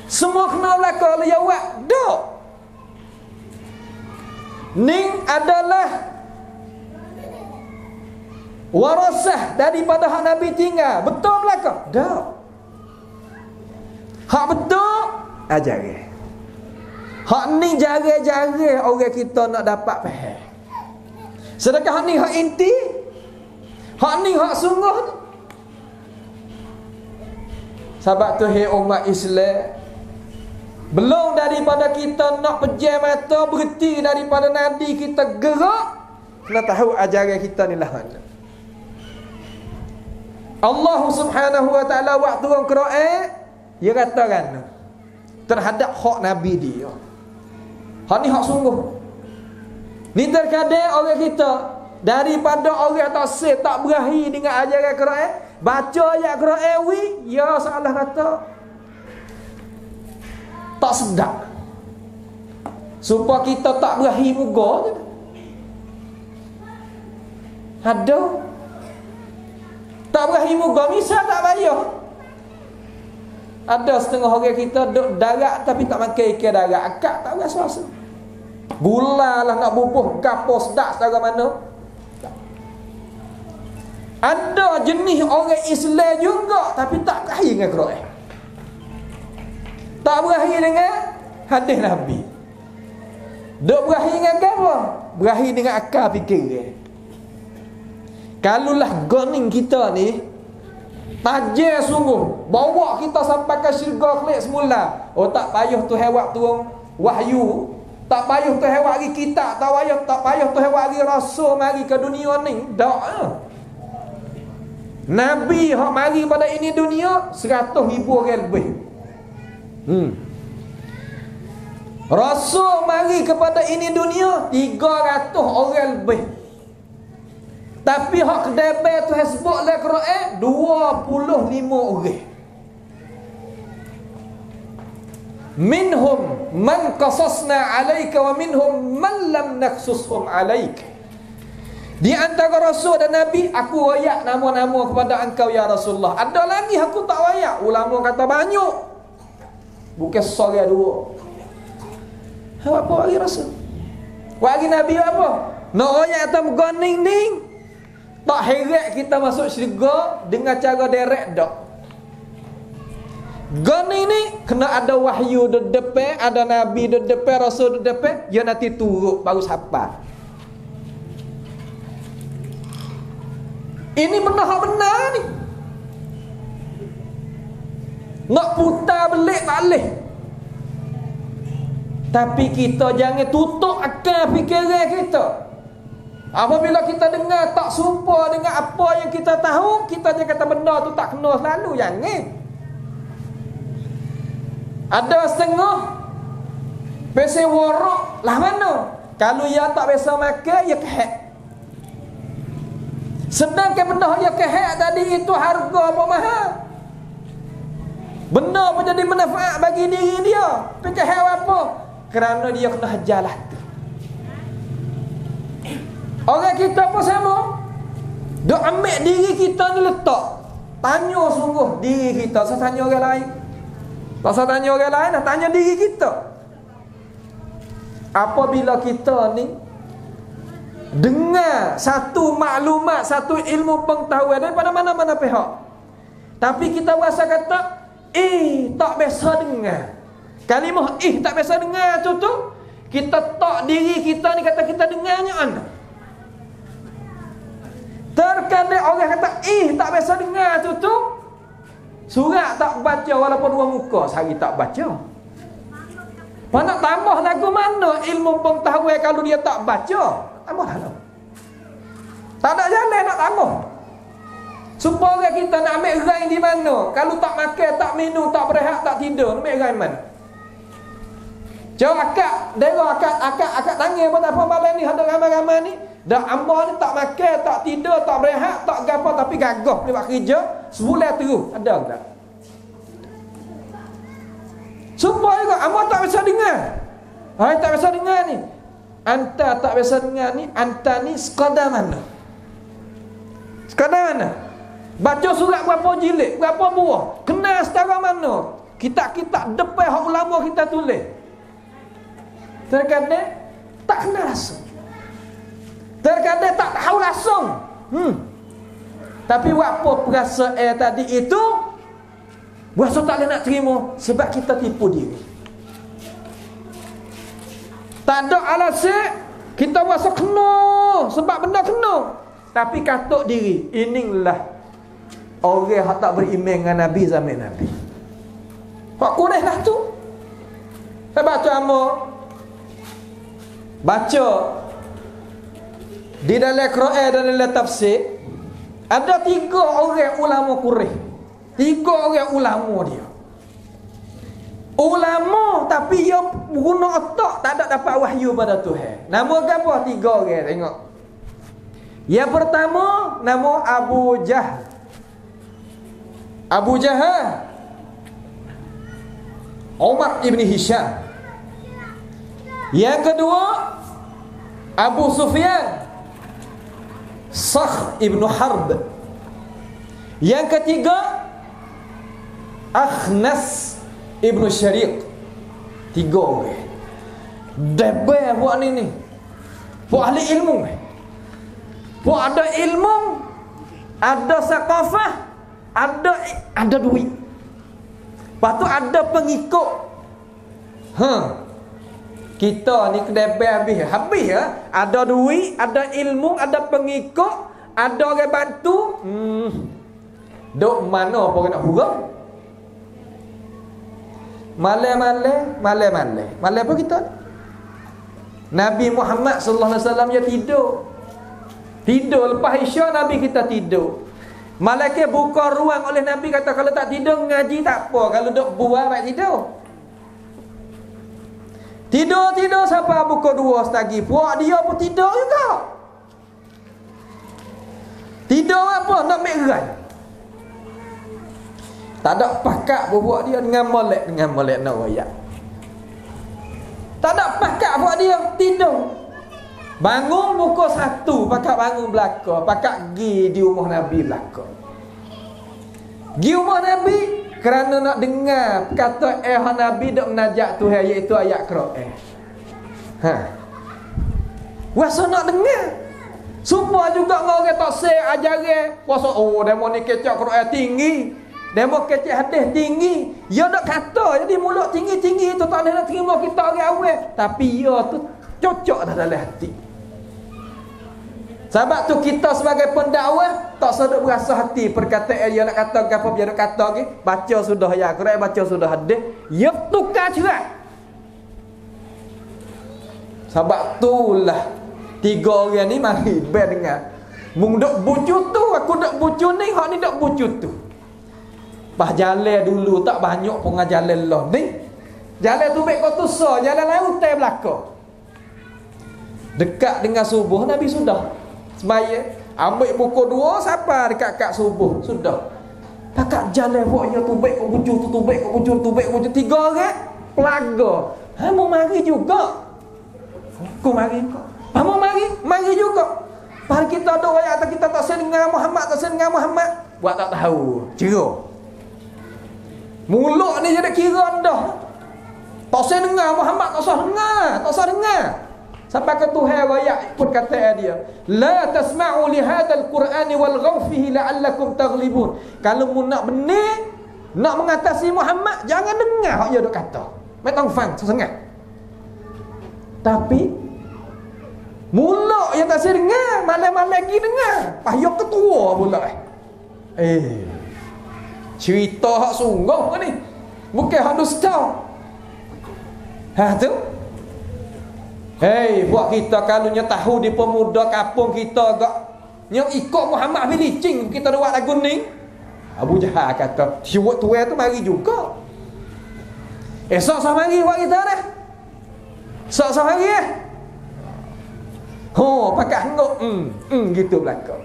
Semua kena belakang oleh jawab. Dok. Ni adalah warasah daripada hak Nabi tinggal. Betul belakang? Dok. Hak betul ajaran. Hak ni jari-jari orang kita nak dapat faham. Sedangkan hak ni hak inti, hak ni hak sungguh. Sebab tu hai umat Islam, belum daripada kita nak pejam mata berhenti daripada nadi kita gerak, kena tahu ajaran kita ni lah mana. Allah Subhanahu wa taala waktu turun Quran, dia katakan terhadap hak Nabi dia. Hak ni hak sungguh. Ni terkadang orang kita daripada orang tak berahi dengan ajaran Quran, baca ayat Quran ya salah kata tak sedap. Supaya kita tak berahi muka je. Ada tak berahi muka misal tak payah. Ada setengah orang kita duk darat tapi tak makan ikan darat. Akak tak rasa. Gula lah nak bubuh gapo sedak setara mana. Ada jenis orang Islam juga tapi tak berakhir dengan Quran. Tak berakhir dengan hadis Nabi. Duk berakhir dengan apa? Berakhir dengan akal fikir. Kalulah goning kita ni tajam sungguh, bawa kita sampai ke syurga kelik semula. Oh tak payah Tuhan buat turun wahyu, tak payah Tuhan buat hari kitab, tak payah Tuhan buat hari rasul mari ke dunia ni. Tak. Nabi hak mari pada ini dunia 100,000 orang lebih. Rasul mari kepada ini dunia 300 orang lebih. Tapi hak kedai tu sebut dalam Quran 25 orang. Minhum man qasasna alaika wa minhum man lam naqsushum alaika. Di antara Rasul dan Nabi, aku wayak nama-nama kepada engkau ya Rasulullah. Ada lagi aku tak wayak. Ulama kata banyak. Bukan seorang dua. Apa wari Rasul? Wari Nabi apa? Nak wayak atas goning-ning. Tak heret kita masuk syurga dengan cara direct dak. Goning ni kena ada wahyu di depan, ada Nabi di depan, Rasul di depan, dia nanti turut baru sampai. Ini benar ni. Nak putar belik tak boleh. Tapi kita jangan tutup akal fikiran kita. Apabila kita dengar tak serupa dengan apa yang kita tahu, kita jangan kata benda tu tak kena selalu. Jangan. Ada setengah biasa warak lah mana. Kalau ia tak biasa makan, ia kehak. Sedangkan benda yang kehak tadi itu harga apa mahal. Benda pun jadi manfaat bagi diri dia. Tapi kehak apa? Kerana dia kena hajarlah tu. Orang kita pun sama. Duk ambil diri kita ni letak. Tanya sungguh diri kita. Saya tanya orang lain. Tak saya tanya orang lain, dah tanya diri kita. Apabila kita ni dengar satu maklumat, satu ilmu pengetahuan daripada mana-mana pihak, tapi kita rasa kata tak biasa dengar. Kalimah tak biasa dengar tu kita tak diri kita ni kata kita dengarnya anda. Terkadang orang kata, tak biasa dengar tu. Surat tak baca walaupun dua muka, sehari tak baca. Nak tambah lagu mana ilmu pengetahuan kalau dia tak baca? Tambah lah. Tak ada jalan nak tambah. Supaya kita nak ambil rai di mana? Kalau tak makan, tak minum, tak berehat, tak tidur, ambil rai mana? Jauh akak tangan pun apa malam ni, ada ramai-ramai ni. Dah amba ni tak makan, tak tidur, tak berehat, tak gapo, tapi gagah ni buat kerja sebulan terus. Ada tak? Supaya juga amba tak bisa dengar. Hai, tak bisa dengar ni. Anta tak bisa dengar ni, anta ni sekadar mana? Sekadar mana? Baca surat berapa jilid, berapa buah, kenal setara mana? Kitab-kitab depan hak ulama kita tulis. Terkadang tak kenal langsung. Terkadang tak tahu langsung. Tapi apa perasaan tadi itu? Berasa tak boleh nak terima sebab kita tipu diri. Tak ada alasan kita berasa kena sebab benda kena. Tapi katuk diri, inilah orang yang tak beriman dengan Nabi zaman Nabi. Hak kureh lah tu. Saya baca baca di dalam Quran dan dalam tafsir ada 3 orang ulama kureh. 3 orang ulama dia. Ulama tapi dia guna otak, tak ada dapat wahyu pada Tuhan. Nama apa? 3 orang, tengok. Yang pertama nama Abu Jahal. Abu Jahal Umar ibn Hisham. Yang kedua Abu Sufyan Sakhr ibn Harb. Yang ketiga Akhnas ibn Syariq. 3 orang. Debat buat ni. Buat ahli ilmu. Buat ada ilmu, ada sakafah, ada duit. Lepas tu ada pengikut. Kita ni kedai habis ya. Ada duit, ada ilmu, ada pengikut, ada orang bantu. Duk mana apa nak huruf? Malam apa kita? Nabi Muhammad sallallahu alaihi wasallam dia tidur lepas Isya Nabi kita tidur. Malaikat buka ruang oleh Nabi, kata kalau tak tidur ngaji tak apa, kalau duk buang baik tidur. Tidur siapa buka 2 setagi. Puak dia pun tidur juga. Tidur apa? Nak merai. Tak ada pakak buat dia dengan molek nak royak. Tak ada pakak buat dia tidur. Bangun pukul 1, pakak bangun belakang, pakak gi di rumah Nabi belakang. Gi rumah Nabi kerana nak dengar kata Nabi dok menajak Tuhan, iaitu ayat Quran. Wasa nak dengar. Supaya juga orang tak say ajaran puasa, demo ni kecak Quran tinggi, demo kecak hadis tinggi. Ya dak kata jadi mulut tinggi-tinggi tu tak boleh nak terima kita orang awal, tapi ya tu cocok dah dalam hati. Sebab tu kita sebagai pendakwah tak sedap berasa hati perkataan dia nak kata apa dia nak kata ke. Baca sudah ya Quran, baca sudah hadis, ya tukar cerai. Sebab itulah 3 orang ni mari ber dengar. Mung dok bucu tu, aku dok bucu ni, hak ni dok bucu tu. Pas jalan dulu tak banyak pun jalan lah ni. Jalan tu baik kau tu so, jalan lain utai belakang. Dekat dengan subuh Nabi sudah sembahyang, ambil pukul 2 siapa dekat subuh sudah. Pakak jalan buat dia tu baik kau bucu tu baik kau bucu tu baik kau bucu 3 orang pelaga. Mau mari juga. Aku mari kau. Mau mari juga. Par kita ada ayat kita tak sendengar Muhammad, tak sendengar Muhammad. Buat tak tahu. Cerah. Mulut ni jadi kira dah. Tak sendengar Muhammad, tak usah dengar. Sampai ke Tuhan ayat pun kata dia, la tasma'u li hadzal qur'ani walghaw fihi la'allakum taghlibun. Kalau mu nak benar, nak mengatasi Muhammad, jangan dengar hak dia dok kata. Mai tong fang sengat. Tapi Mula yang tak saya dengar, malam-malam lagi dengar. Payah ketua pula. Cerita hak sungguh ni. Bukan hak dusta. Tu. Buat kita kalunya tahu di pemuda kampung kita gak yang ikut Muhammad bin Licing kita buat lagu ni. Abu Jahal kata, "Siwak tua tu mari juga." Esok mari buat kita dah. Esok mari pakai hanguk gitu belaka.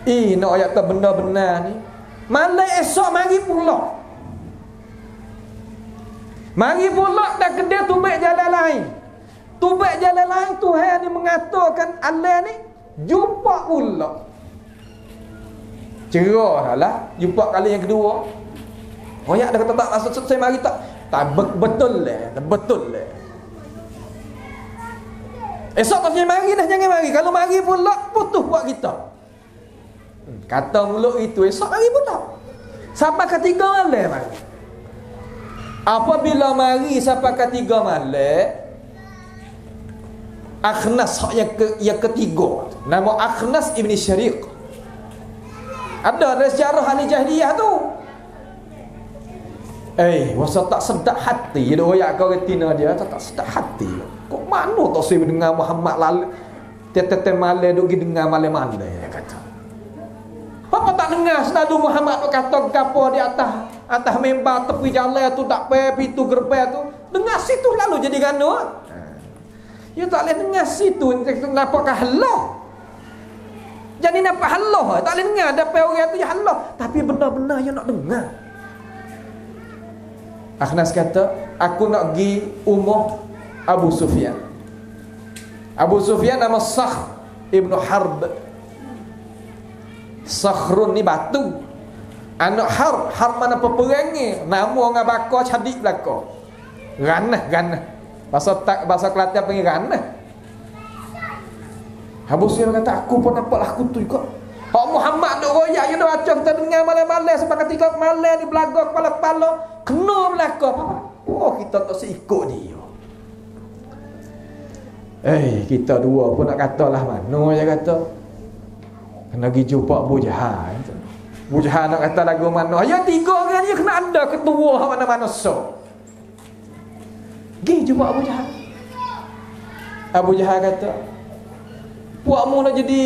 Nak ayat tak benar-benar ni. Malam esok mari pula. Mari pula dah kedai tubik jalan lain. Tubik jalan lain Tuhan ni mengatakan Allah ni jumpa pula. Cerah lah jumpa kali yang kedua. Ayat dah kata tak maksud saya mari tak. Tak betul lah, betul lah. Esok tak mari dah, jangan mari. Kalau mari pula putus buat kita. Kata mulut itu esok mari pula. Sampai ketiga malam mari. Apabila mari sampai ketiga malam, Akhnas yang ketiga, nama Akhnas ibn Syariq. Ada dalam sejarah ahli jahiliyah tu. Masa tak sedap hati dia royak kau retina dia tak sedap hati. Kok mana tak saya dengar Muhammad lalu tete malam duk pergi dengar malam-malam dia kata. Apa tak dengar selalu Muhammad kata gapo di atas mimbar tepi jalan tu tak pe pintu gerbang tu. Dengar situ lalu jadi gano. Ya tak boleh dengar situ nampakah Allah. Jadi nampak Allah, tak boleh dengar ada orang tu ya Allah, tapi benar-benar yang nak dengar. Akhnas kata, aku nak pergi rumah Abu Sufyan. Abu Sufyan nama Sakhr ibn Harb. Sakhrun ni batu. Anak Harb mana peperangi. Nama orang bakar cadik belakang. Ganah. Bahasa Kelantan panggil ganah. Abu Sufyan kata, aku pun nampaklah aku tu juga. Hak Muhammad duk royak je dah baca kita dengar malam-malam sampai ketika malam ni belaga kepala-kepala kena belaka apa? Kita tak seikut dia. Kita dua pun nak katalah mana dia kata. Kena pergi jumpa Abu Jahal. Abu Jahal nak kata lagu mana? Ya tiga orang ni kena ada ketua hak mana-mana so. Pergi jumpa Abu Jahal. Abu Jahal kata, puakmu nak jadi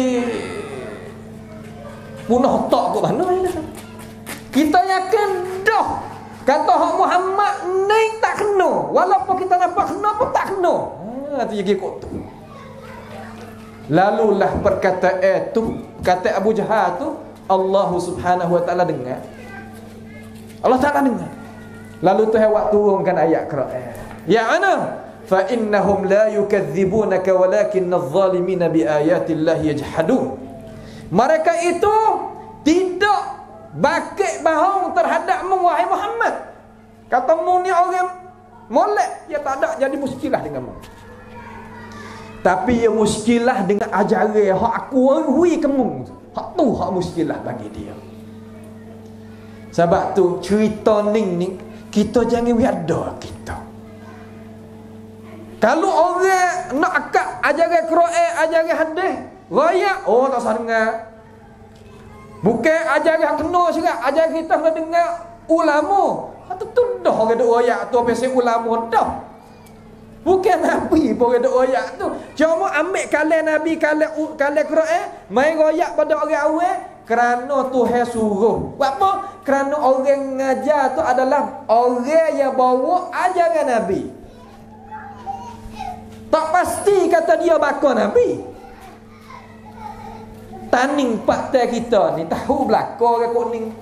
punah otak ke mana ni? Kita yakin dah kata hak Muhammad ni tak kena. Walaupun kita nampak kena pun tak kena. Tu jadi kot tu. Lalulah perkataan tu, kata Abu Jahal tu, Allah Subhanahu wa taala dengar. Allah Taala dengar. Lalu tu waktu turunkan ayat Quran. Ya ana fa innahum la yukadzibunaka walakinna adh-dhalimina bi ayatillahi yajhadun. Mereka itu tidak bakit bohong terhadapmu wahai Muhammad. Katamu ni orang molek, ya tak ada jadi muskilah denganmu. Tapi ya muskilah dengan ajaran hak aku hui kamu. Hak tu hak muskilah bagi dia. Sebab tu cerita ni kita jangan wiada kita. Kalau orang nak akak ajaran Quran, ajaran hadis, royak, tak usah dengar. Bukan ajaran kena juga, ajaran kita kena dengar ulama. Itu dah orang duk royak tu pasal ulama dah. Bukan Nabi pun orang duk royak tu. Cuma ambil kalam Nabi, kalam Quran, main royak pada orang awal kerana Tuhan suruh. Buat apa? Kerana orang ngajar tu adalah orang yang bawa ajaran Nabi. Tak pasti kata dia bakar Nabi. Taning partai kita ni tahu belakang ke kuning.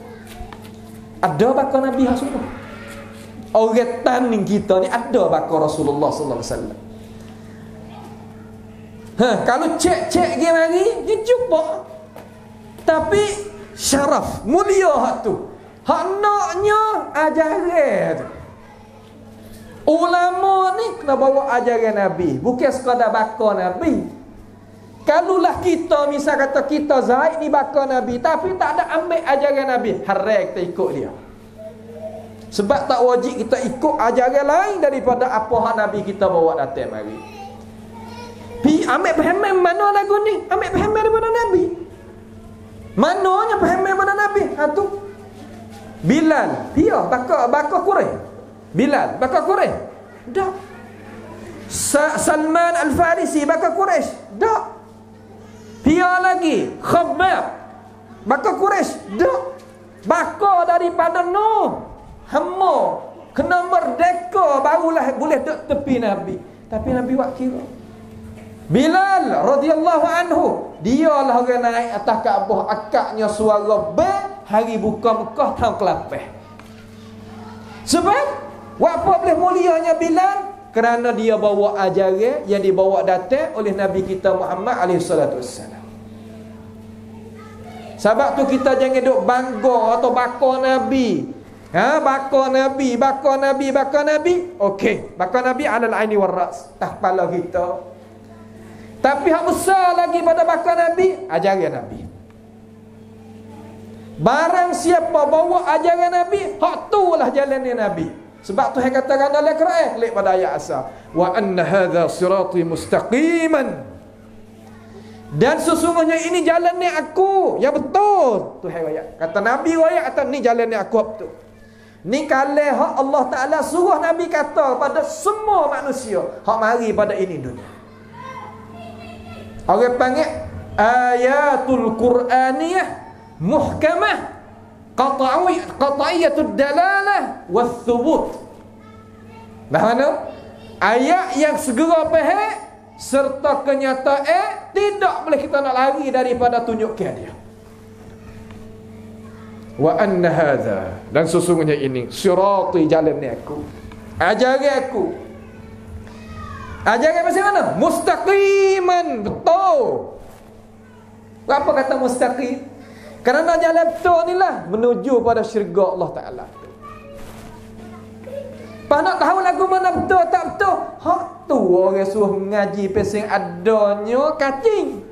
Ada bakar Nabi Rasulullah. Orang taning kita ni ada bakar Rasulullah sallallahu alaihi wasallam. Kalau cek dia mari, dia jumpa. Tapi syaraf, mulia hak tu. Hak naknya ajaran tu. Ulama ni kena bawa ajaran Nabi, bukan sekadar bakar Nabi. Kalulah kita misal kata kita Zaid ni bakar Nabi tapi tak ada ambil ajaran Nabi, haram kita ikut dia. Sebab tak wajib kita ikut ajaran lain daripada apa hak Nabi kita bawa datang mari. ambil pahaman mana lagu ni? Ambil pahaman daripada Nabi. Mananya pahaman daripada Nabi? Tu Bilal, dia bakar Quraisy. Bilal bakar Quraisy. Dak. Salman Al-Farisi bakar Quraisy. Dak. Dia lagi Khabbab bakar Quraisy. Dak. Bakar daripada Nuh. Hamba kena merdeka barulah boleh duduk tepi Nabi. Tapi Nabi buat kira. Bilal radhiyallahu anhu, dialah orang naik atas Kaabah, akaknya suara bel hari buka Mekah tahun ke-8. Sebab apa boleh mulianya Bilal? Kerana dia bawa ajaran yang dibawa datang oleh Nabi kita Muhammad alaihi salatu wassalam. Sebab tu kita jangan duk bangga atau bakar Nabi. Bakar Nabi. Okey, bakar Nabi alal aini wal ras, tak kepala kita. Tapi hak besar lagi pada bakar Nabi, ajaran Nabi. Barang siapa bawa ajaran Nabi, hak tulah jalannya Nabi. Sebab tu yang katakan dalam Quran, klik pada ayat asal, wa anna hadza sirati mustaqiman. Dan sesungguhnya ini jalannya aku yang betul. Tu ayat. Kata Nabi ayat kata ni jalannya aku betul. Ni kalau hak Allah Taala suruh Nabi kata pada semua manusia, hak mari pada ini dunia. Orang panggil ayatul Qur'aniyah muhkamah qat'iyatud dalalah was thubut. Mana? Ayat yang segera faham serta kenyataan, tidak boleh kita nak lari daripada tunjukkan dia. Wa anna hadza, dan sesungguhnya ini sirati, jalannya aku, ajaran aku. Ajaran macam mana? Mustaqiman, betul. Apa kata mustaqim? Kerana jalan betul ni lah menuju pada syurga Allah Ta'ala. Pak nak tahu lagu mana betul tak betul? Hak tu orang suruh mengaji pesing adanya kacing.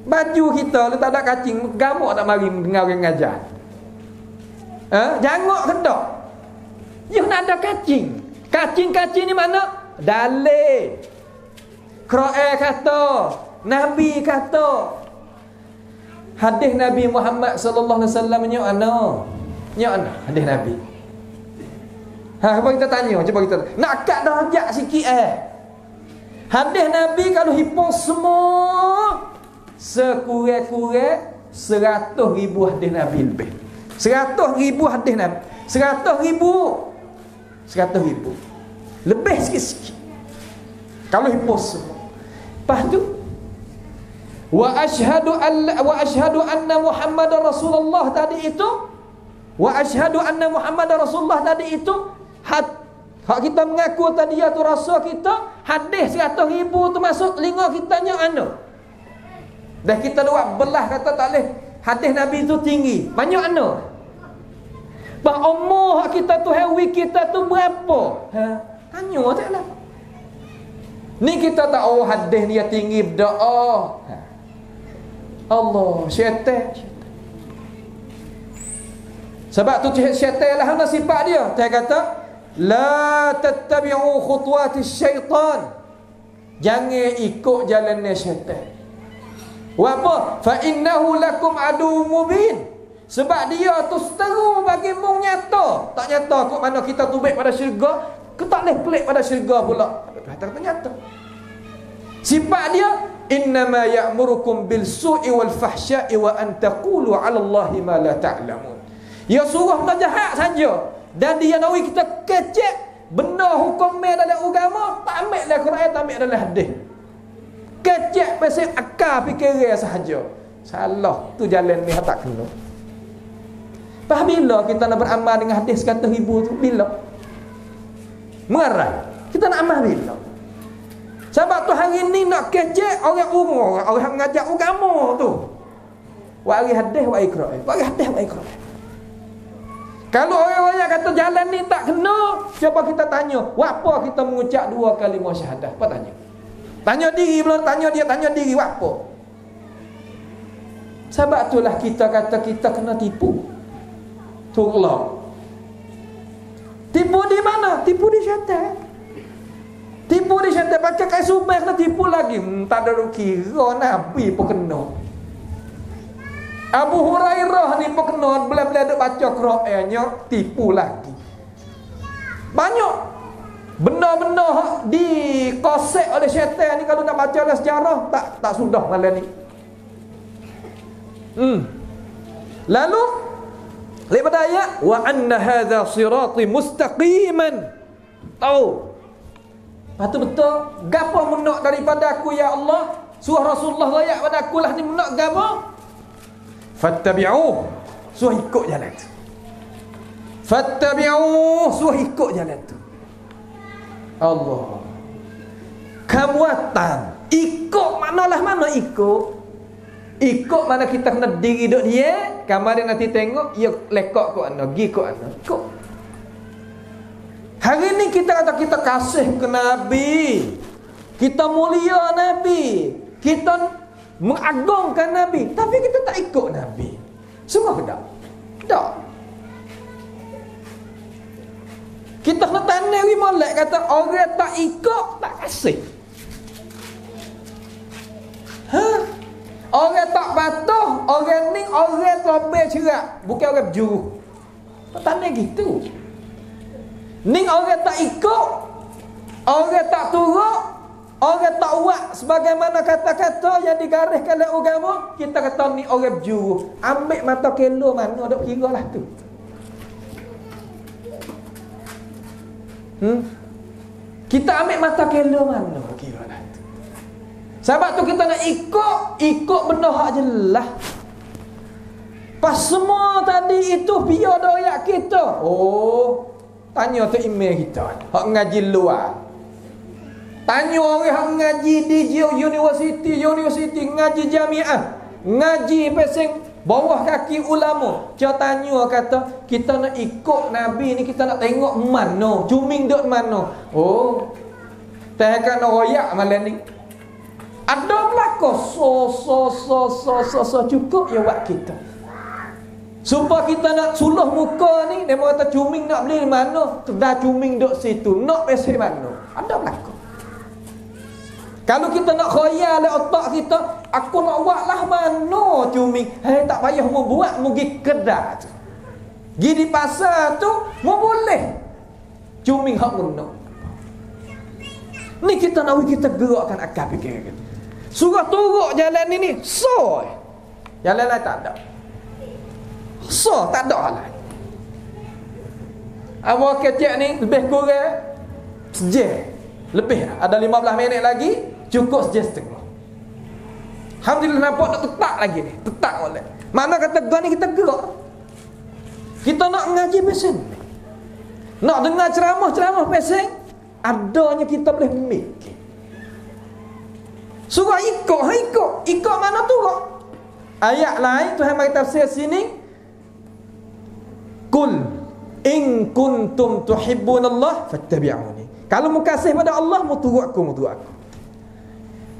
Baju kita lu tak ada kacing, gamuk nak mari dengar orang ngajar. Jangok ke tak? You nak ada kacing. Kacing-kacing ni mana? Dalil. Quran kata, Nabi kata. Hadis Nabi Muhammad sallallahu alaihi wasallam nya ana hadis Nabi. Cuba kita tanya, nak kat darjat sikit Hadis Nabi kalau himpun semua sekurang-kurang 100,000 hadis Nabi lebih. 100,000 hadis Nabi. 100,000 lebih sikit-sikit kalau himpun semua. Lepas tu wa asyhadu anna Muhammadar Rasulullah tadi itu, wa asyhadu anna Muhammadar Rasulullah tadi itu, hak kita mengaku tadi ya tu rasul kita, hadis 100,000 tu masuk telinga kita nya ana. Dah kita buat belah kata tak leh hadis Nabi tu tinggi, banyak ana. Bah umur hak kita tu hawi kita tu berapa? Tanya taklah. Ni kita tahu hadis dia tinggi berdoa. Allah, syaitan. Sebab tu syaitan lah sifat dia. Dia kata, la tattabi'u khutuwatis syaitan. Jangan ikut jalannya syaitan. Wa apa? Fa innahu lakum adu mubin. Sebab dia tu seteru bagimu nyata. Tak nyata kok mana kita tubik pada syurga, ke tak boleh pelik pada syurga pula. Kata nyata. Sifat dia, innama ya'murukum bil su'i wal fahsya'i wa an taqulu 'ala Allahi ma la ta'lamun. Dia suruh benda jahat saja, dan dia nak kita kecek benda hukum dalam agama, tak ambil dalam Quran, tak ambil dalam hadis. Kecek pasal akal fikiran sahaja. Salah tu jalan ni tak kena. Pas bila kita nak beramal dengan hadis kata ibu tu? Bila? Mengarah. Kita nak amal bila? Sebab tu hari ni nak kecek orang umur, orang mengajar agama tu. Wari hadis, wari Quran. Wari hadis, wari Quran. Kalau orang-orang kata jalan ni tak kena, cuba kita tanya, apa kita mengucap 2 kalimah syahadah? Apa tanya? Tanya diri belum, tanya dia, tanya diri apa? Sebab itulah kita kata kita kena tipu. Tolong. Tipu di mana? Tipu di syaitan. Tipu dia syaitan pakai kai sumai kena tipu lagi. Tak ada kira Nabi pun kena. Abu Hurairah ni pun kena bila-bila duk baca Qurannya tipu lagi. Banyak benda-benda dikosek oleh syaitan ni kalau nak baca dalam sejarah tak sudah malam ni. Lalu daripada ayat wa anna hadza sirati mustaqiman. Tahu betul gapo menak daripada aku ya Allah, suruh Rasulullah raya pada aku lah ni menak gapo? Fattabi'uh, suruh ikut jalan tu. Fattabi'uh, suruh ikut jalan tu. Allah. Kamuatan ikut manalah mana ikut? Ikut mana kita kena diri duk dia, kemarin nanti tengok ia lekok kok ana, gi kok ana. Ikut. Hari ni kita kata kita kasih ke Nabi, kita mulia Nabi, kita mengagungkan Nabi, tapi kita tak ikut Nabi. Semua ke tak? Tak. Kita kena tanari molek kata orang tak ikut tak kasih. Orang tak patuh, orang ni orang tobe cerak, bukan orang berjuru. Tak tanya gitu. Ni orang tak ikut, orang tak turut, orang tak buat sebagaimana kata-kata yang digariskan oleh agama, kita kata ni orang berjuru. Ambil mata kelo mana dok kira lah tu. Kita ambil mata kelo mana kira lah tu. Sebab tu kita nak ikut benda hak jelas. Pas semua tadi itu biar doyak kita. Oh, tanya tu email kita hak ngaji luar. Tanya orang hak ngaji di university ngaji jamiah, ngaji pesing bawah kaki ulama. Dia tanya kata kita nak ikut Nabi ni, kita nak tengok mana, cuming duk mana. Oh, tak kena royak malam ni. Ada belaka so cukup ya buat kita. Supaya kita nak suluh muka ni, dia kata cuming nak beli mana, dah cuming duk situ, nak pesek mana. Ada belaka. Kalau kita nak khayal oleh otak kita, aku nak buat lah mana cuming. Tak payah mu buat, mu pergi kedai tu. Pergi di pasar tu, mu boleh cuming hak guna. Ni kita nak kita gerakkan akal fikir kita. Surah turuk jalan ini, so jalan lain tak ada. So tak ada lain. Awak kecil ni lebih kurang sejam. Lebih ada 15 minit lagi, cukup sejam setengah. Alhamdulillah nampak nak tetap lagi ni, tetap boleh. Mana kata gua ni kita gerak. Kita nak mengaji pesen. Nak dengar ceramah pesen, adanya kita boleh mikir. Surah ikut mana tu kok? Ayat lain Tuhan bagi tafsir sini. Kul in kuntum tuhibbunallah fattabi'uni. Kalau mu kasih pada Allah, mu turut aku.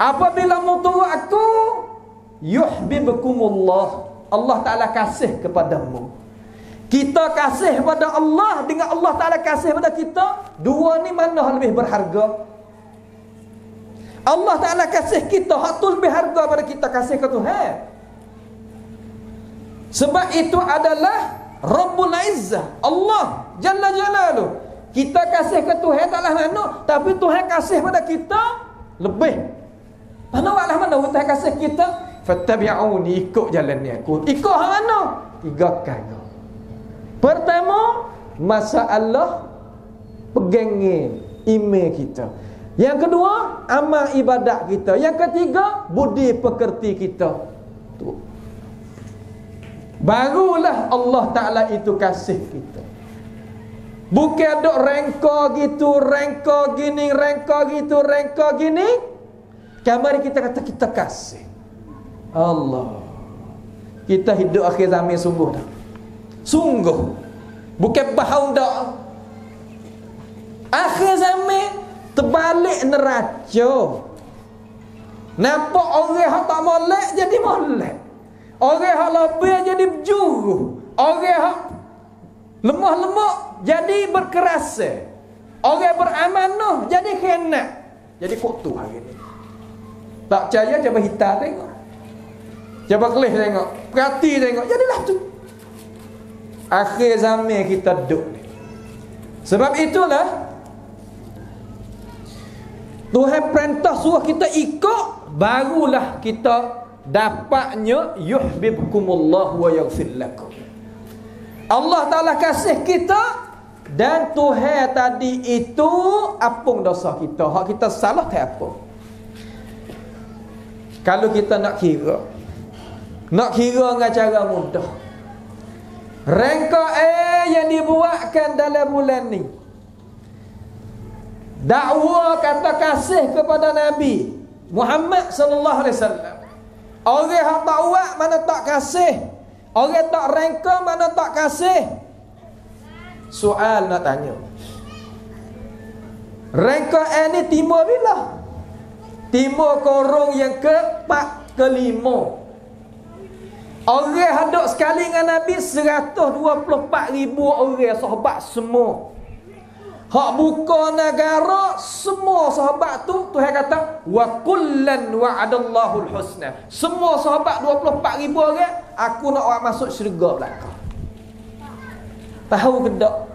Apabila mu turut aku, yuhibbukumullah. Allah Taala kasih kepadamu. Kita kasih pada Allah dengan Allah Taala kasih pada kita, dua ni mana lebih berharga? Allah Ta'ala kasih kita hak tu lebih harga pada kita kasih ke Tuhan. Sebab itu adalah Rabbul Izzah, Allah Jalla Jalaluh. Kita kasih ke Tuhan taklah mana, tapi Tuhan kasih pada kita lebih. Mana Tuhan kasih kita? Fattabi'uni, ikut jalan ni aku. Ikut hang mana? 3 kali. Pertama, masalah pegangin email kita. Yang kedua, amal ibadat kita. Yang ketiga, budi pekerti kita. Tu. Barulah Allah Ta'ala itu kasih kita. Bukan duk rengka gitu, rengka gini, rengka gitu, rengka gini. Kamari kita kata kita kasih. Allah. Kita hidup akhir zaman sungguh dah. Sungguh. Bukan bahau dah. Akhir zaman terbalik neraca. Nampak orang yang tak molek jadi molek. Orang yang lebih jadi berjuru. Orang yang lemah-lemah jadi berkerasa. Orang beramanah jadi khianat. Jadi kutu hari ni. Tak percaya coba hitam tengok. Coba kelih tengok. Perhati tengok. Jadilah tu. Akhir zaman kita duduk ni. Sebab itulah Tuhan perintah suruh kita ikut, barulah kita dapatnya yuhibbukumullah wa yaghfir lakum. Allah Ta'ala kasih kita, dan Tuhan tadi itu apung dosa kita. Hak kita salah tak apa. Kalau kita nak kira dengan cara mudah, rangka yang dibuatkan dalam bulan ni, dakwa kata kasih kepada Nabi Muhammad sallallahu alaihi wasallam. Orang yang tak buat mana tak kasih, orang tak rangka mana tak kasih. Soal nak tanya, rangka ni timur bila? Timur korong yang ke-4 ke-5. Orang hadap sekali dengan Nabi 124,000 orang sahabat semua. Hak buka negara semua sahabat tu Tuhan kata wa kullan wa'adallahu al-husna. Semua sahabat 24,000 orang aku nak orang masuk syurga belaka. Tahu ke tak?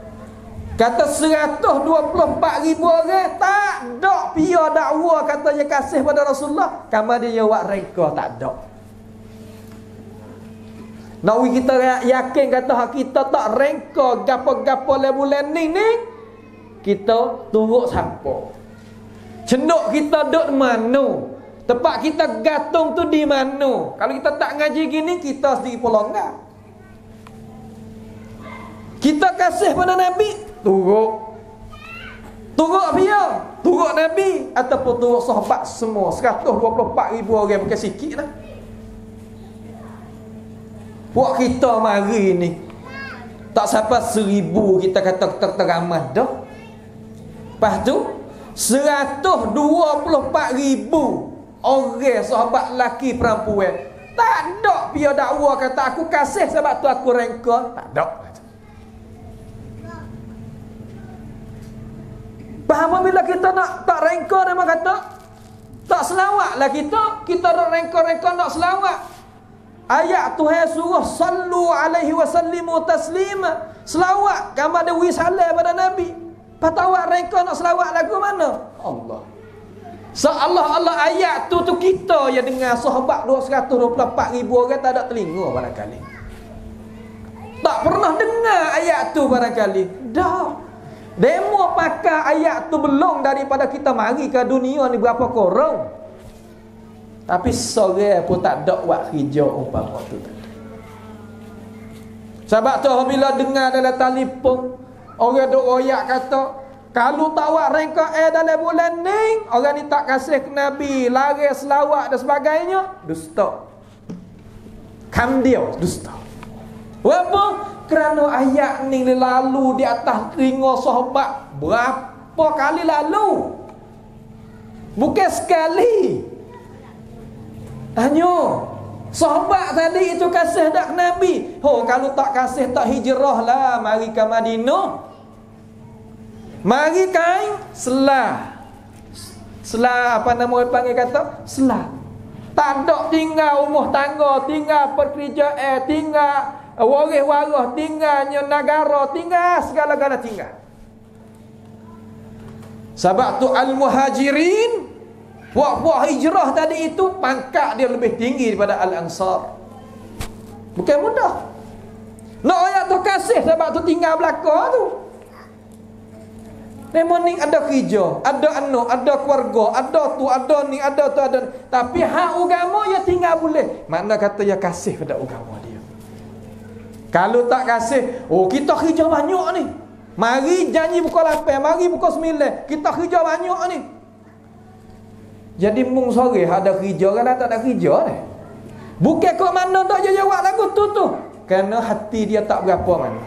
Kata 124,000 orang tak dak pia dakwa katanya kasih pada Rasulullah, kamar dia buat reka tak dak. Nak kita yakin kata kita tak reka gapo-gapo le bulan ni kita turut siapa? Cenduk kita duduk mana? Tempat kita gantung tu di mana? Kalau kita tak ngaji gini, kita sendiri pelonggar. Kita kasih pada Nabi, turut. Turut dia, turut Nabi ataupun turut sahabat semua 124,000 orang, bukan sikit lah. Buat kita mari ni tak sampai 1,000 kita kata teramah dah. Lepas tu 124,000 orang sahabat lelaki perempuan tak ada pia dakwa kata aku kasih sebab tu aku rengka, tak ada. Faham bila kita nak tak rengka dia kata tak selawat lah kita nak rengka-rengka nak selawat. Ayat Tuhan suruh sallu alaihi wasallimu taslima, selawat gambar dia wisalah pada Nabi. Patawak reka nak selawat lagu mana? Allah. Allah ayat tu kita yang dengar sahabat 224,000 orang tak ada telinga barangkali. Tak pernah dengar ayat tu barangkali. Dah. Demo pakai ayat tu belum daripada kita mari ke dunia ni berapa korang. Tapi sore pun tak ada buat hijau umpama tu. Sebab tu apabila dengar dalam telefon orang duk royak kata kalau tak buat rengka dalam bulan ni, orang ni tak kasih ke Nabi, lari selawat dan sebagainya, dusta. Dia dusta. Apa? Kerana ayat ni lalu di atas telinga sahabat berapa kali lalu? Bukan sekali. Tanya sahabat tadi itu kasih tak Nabi. Kalau tak kasih tak hijrah lah, mari ke Madinah. Mari kain selah apa nama orang panggil kata selah. Tak ada tinggal rumah tangga, tinggal pekerjaan, tinggal waris-waris, tinggalnya negara, tinggal segala-gala tinggal. Sebab tu al-muhajirin, puak-puak hijrah tadi itu pangkat dia lebih tinggi daripada al-ansar. Bukan mudah. Nak ayat tu kasih sebab tu tinggal belakang tu. Memang ni ada kerja, ada anak, ada keluarga, ada tu, ada ni, ada tu, ada. Tapi hak agama ya tinggal boleh. Mana kata ya kasih pada agama dia. Kalau tak kasih, kita kerja banyak ni. Mari janji pukul 8, mari pukul 9, kita kerja banyak ni. Jadi mung sore ada kerja kan tak ada kerja ni. Bukan kok mana tak dia jawab lagu tu. Kerana hati dia tak berapa mana.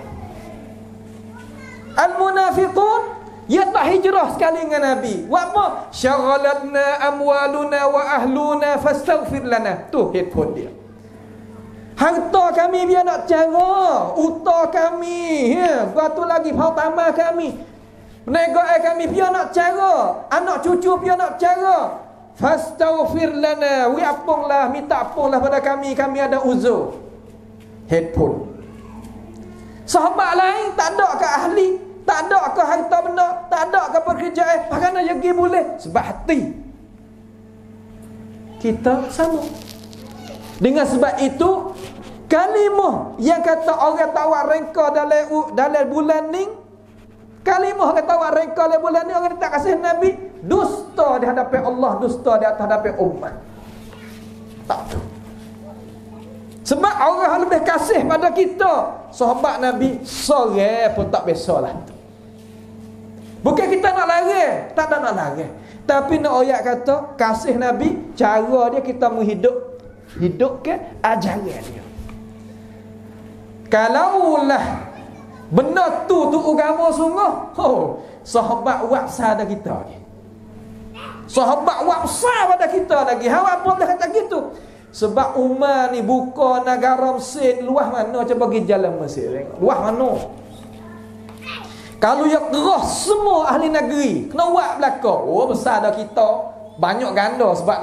Al-munafiqun ya tak hijrah sekali dengan Nabi. Wa apa? Syaghalatna amwaluna wa ahluna fastaghfir lana. Tu headphone dia. Harta kami biar nak cara, utang kami, batu lagi hartama kami. Menegai kami biar nak cara, anak cucu biar nak cara. Fastaghfir lana, wi apunglah, minta apunglah pada kami ada uzur. Headphone. Sahabat lain tak ada ke ahli, tak ada ke harta benda, tak ada ke pekerjaan, bagaimana pergi boleh? Sebab hati. Kita sama. Dengan sebab itu, kalimah yang kata orang tawar rengka dalam bulan ni, kalimah orang tawar rengka dalam bulan ni, orang tak kasih Nabi, dusta di hadapan Allah, dusta di hadapan umat. Tak tu. Sebab orang yang lebih kasih pada kita, sahabat Nabi, sore pun tak biasalah. Bukan kita nak lari, tak ada nak lari. Tapi nak ayat kata, kasih Nabi, cara dia kita hidup ke ajaran dia. Kalaulah benar tu agama sungguh, sahabat waksa pada kita lagi. Sahabat waksa pada kita lagi. Hawa apa boleh kata gitu? Sebab Umar ni buka negara Mesir, luah mana coba pergi jalan Mesir. Luah mana? Kalau yang gerah semua ahli negeri kena buat belakang. Oh, besar dah kita. Banyak ganda sebab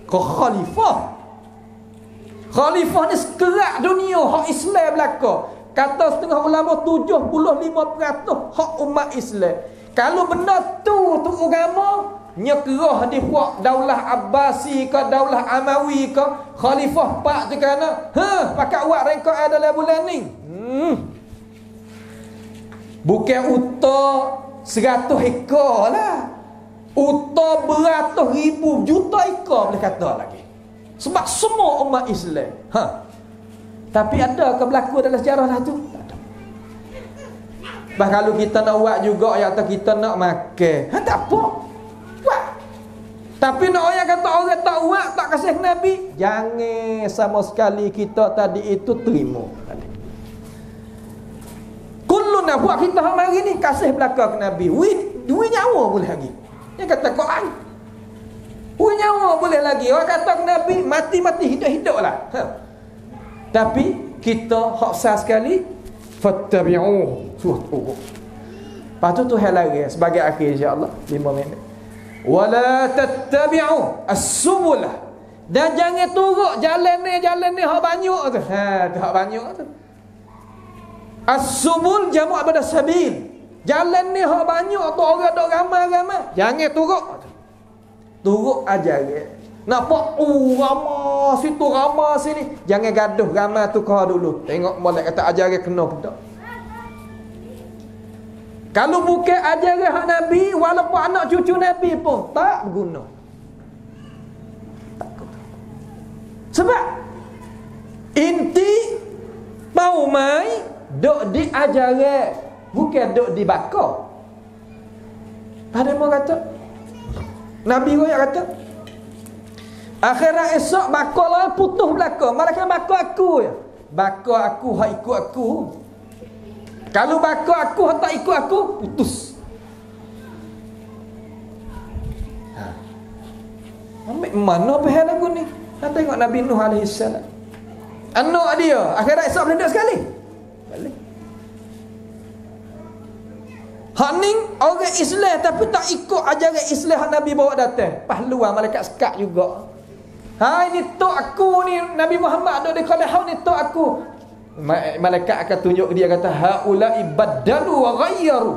khalifah. Khalifah ni sekerak dunia hak Islam belakang. Kata setengah ulama 75% hak umat Islam. Kalau benda tu agama, nyekerah di buat daulah Abbasi ke daulah Amawi ke khalifah pak tu kana pakai buat rengkok dalam bulan ni. Bukan uta 100 ekor lah, uta beratus ribu juta ekor boleh kata lagi. Sebab semua umat Islam. Tapi ada ke berlaku dalam sejarah lah tu? Tak ada. Bah kalau kita nak buat juga yang kita nak makan, tak apa. Buat. Tapi nak orang kata orang tak buat, tak kasih Nabi, jangan sama sekali kita tadi itu terima. Kullu nak buat kita hari ni kasih belakang ke Nabi. Dua nyawa boleh lagi. Dia kata Quran. Dua nyawa boleh lagi. Orang kata ke Nabi mati-mati hidup-hidup lah. Tapi kita hak sah sekali fattabi'u suhu. Lepas tu hal lagi sebagai akhir insya-Allah 5 minit. Wala tattabi'u as-subul. Dan jangan turut jalan ni hak banyak tu. Tu hak banyak tu. As-subul jamak pada sabil. Jalan ni hak banyak tu orang dok ramai-ramai. Jangan turut. Turut ajaran. Nampak ramah situ ramah sini, jangan gaduh ramai tu kau dulu. Tengok molek kata ajaran kena ke tak. Kalau bukan ajaran hak Nabi, walaupun anak cucu Nabi pun tak berguna. Tak guna. Sebab inti mau mai dok di ajaran, bukan dok di bakar. Ada mau kata Nabi royak kata akhirat esok bakar lain putus belakang. Malaikat bakar aku je. Bakar aku, hak ikut aku. Kalau bakar aku, hak tak ikut aku, putus. Ambil mana pahal lagu ni? Kita tengok Nabi Nuh AS. Anak dia, akhirat esok boleh duduk sekali? Boleh. Hak ni orang Islam tapi tak ikut ajaran Islam hak Nabi bawa datang. Pahlawan malaikat sekat juga. Ini tok aku ni, Nabi Muhammad ada di Qadah ni tok aku. Malaikat akan tunjuk dia kata haula ibaddalu wa ghayyaru.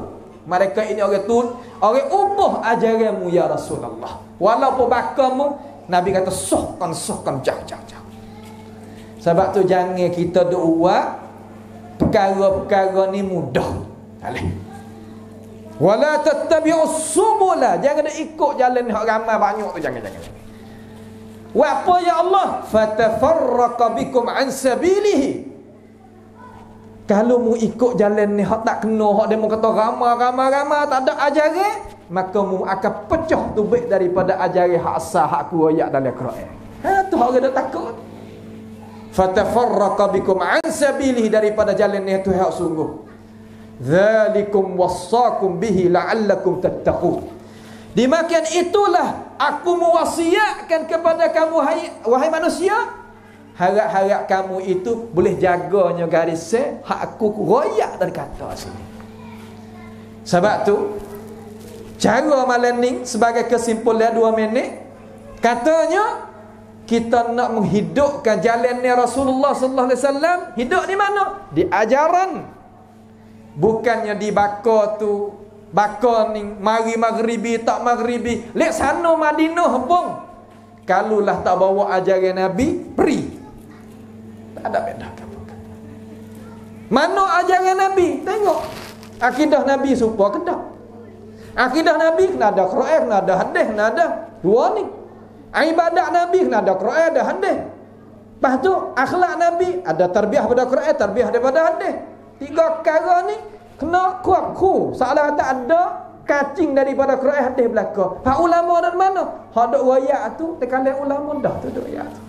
Malaikat ini orang orang ubah ajaranmu ya Rasulullah. Walaupun bakamu, Nabi kata sohkan jauh. Sebab tu jangan kita duk buat perkara-perkara ni mudah. Alih. Wala tattabi'us subula, jangan ikut jalan hak ramai banyak tu, jangan. Wa apa ya Allah? Fatafarraqa bikum an sabilihi. Kalau mu ikut jalan ni hak tak kena, hak dia mu kata ramai tak ada ajaran, maka mu akan pecah tubik daripada ajaran hak asal hak ku ayat dalam Quran. Tu orang dah takut. Fatafarraqa bikum an sabilihi, daripada jalan ni tu hak sungguh. Dzalikum wassakum bihi la'allakum tattaqun. Demikian itulah aku mewasiatkan kepada kamu wahai manusia, harap-harap kamu itu boleh jaganya garis hak aku royak dari kata sini. Sebab tu Cara malam ni sebagai kesimpulan 2 minit, katanya kita nak menghidupkan jalannya Rasulullah sallallahu alaihi wasallam. Hidup di mana? Di ajaran. Bukannya di baka tu, baka ni mari maghribi tak maghribi, lek sana Madinah bong. Kalulah tak bawa ajaran Nabi, beri. Tak ada beda apa. Mana ajaran Nabi? Tengok. Akidah Nabi supaya kedah. Akidah Nabi kena ada Quran, kena ada hadis, kena ada dua ni. Ibadat Nabi kena ada Quran, ada hadis. Lepas tu akhlak Nabi ada tarbiyah pada Quran, tarbiyah daripada hadis. 3 perkara ni kena kuat ku. Soalan kata ada kacing daripada Quran hadis belaka. Hak ulama dari mana? Hak dok wayak tu tekale ulama dah tu dok wayak tu.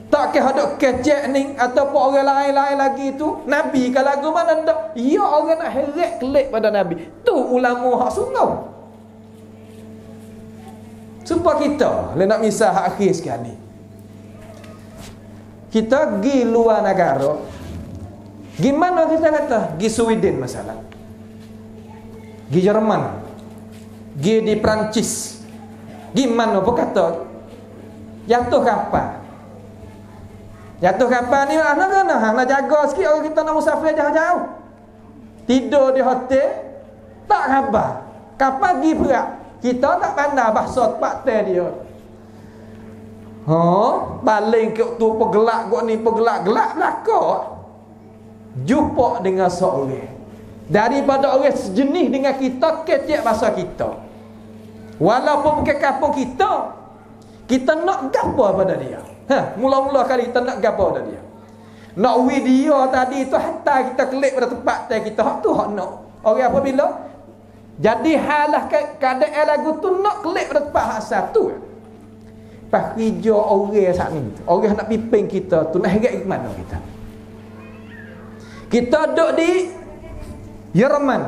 Tak ke hadap kecek ni ataupun orang lain-lain lagi tu Nabi ke lagu mana tak? Ya orang nak heret kelik pada Nabi. Tu ulama hak sungguh. Supaya kita nak misal hak akhir sekali. Kita pergi luar negara. Gimana kita kata? Pergi Sweden masalah. Pergi Jerman. Pergi di Perancis. Gimana apa kata? Jatuh kapal. Jatuh kapal ni nak jaga sikit orang kita nak musafir jauh-jauh. Tidur di hotel tak khabar. Kapal pergi perak. Kita tak pandai bahasa tempat dia. Baling ke tu pergelak kau ni pergelak-gelak belaka. Jumpa dengan seorang daripada orang sejenis dengan kita, kecek bahasa kita. Walaupun bukan kampung kita nak gapo pada dia. Mula-mula kali kita nak gapo pada dia. Nak video tadi tu hatta kita klik pada tempat kita hak tu hak nak. Orang apabila jadi halah keadaan lagu tu nak klik pada tempat hak satu. Pas kerja orang sat ni. Orang nak piping kita tu nak heret ke mana kita? Kita duduk di Jerman,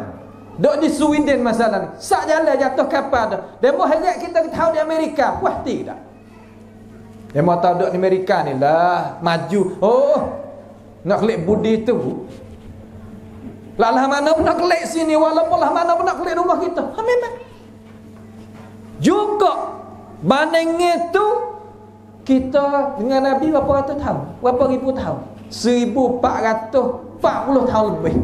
duduk di Sweden masalah ni. Sak jalan jatuh kapal dah. Demo heret kita tahu di Amerika, puas tidak? Demo tahu duduk di Amerika ni lah, maju. Nak klik budi tu. Lah mana pun nak klik sini, walaupun lah mana pun nak klik rumah kita. Memang. Juga bandingnya tu kita dengan Nabi berapa ratus tahun? Berapa ribu tahun? 1440 tahun lebih.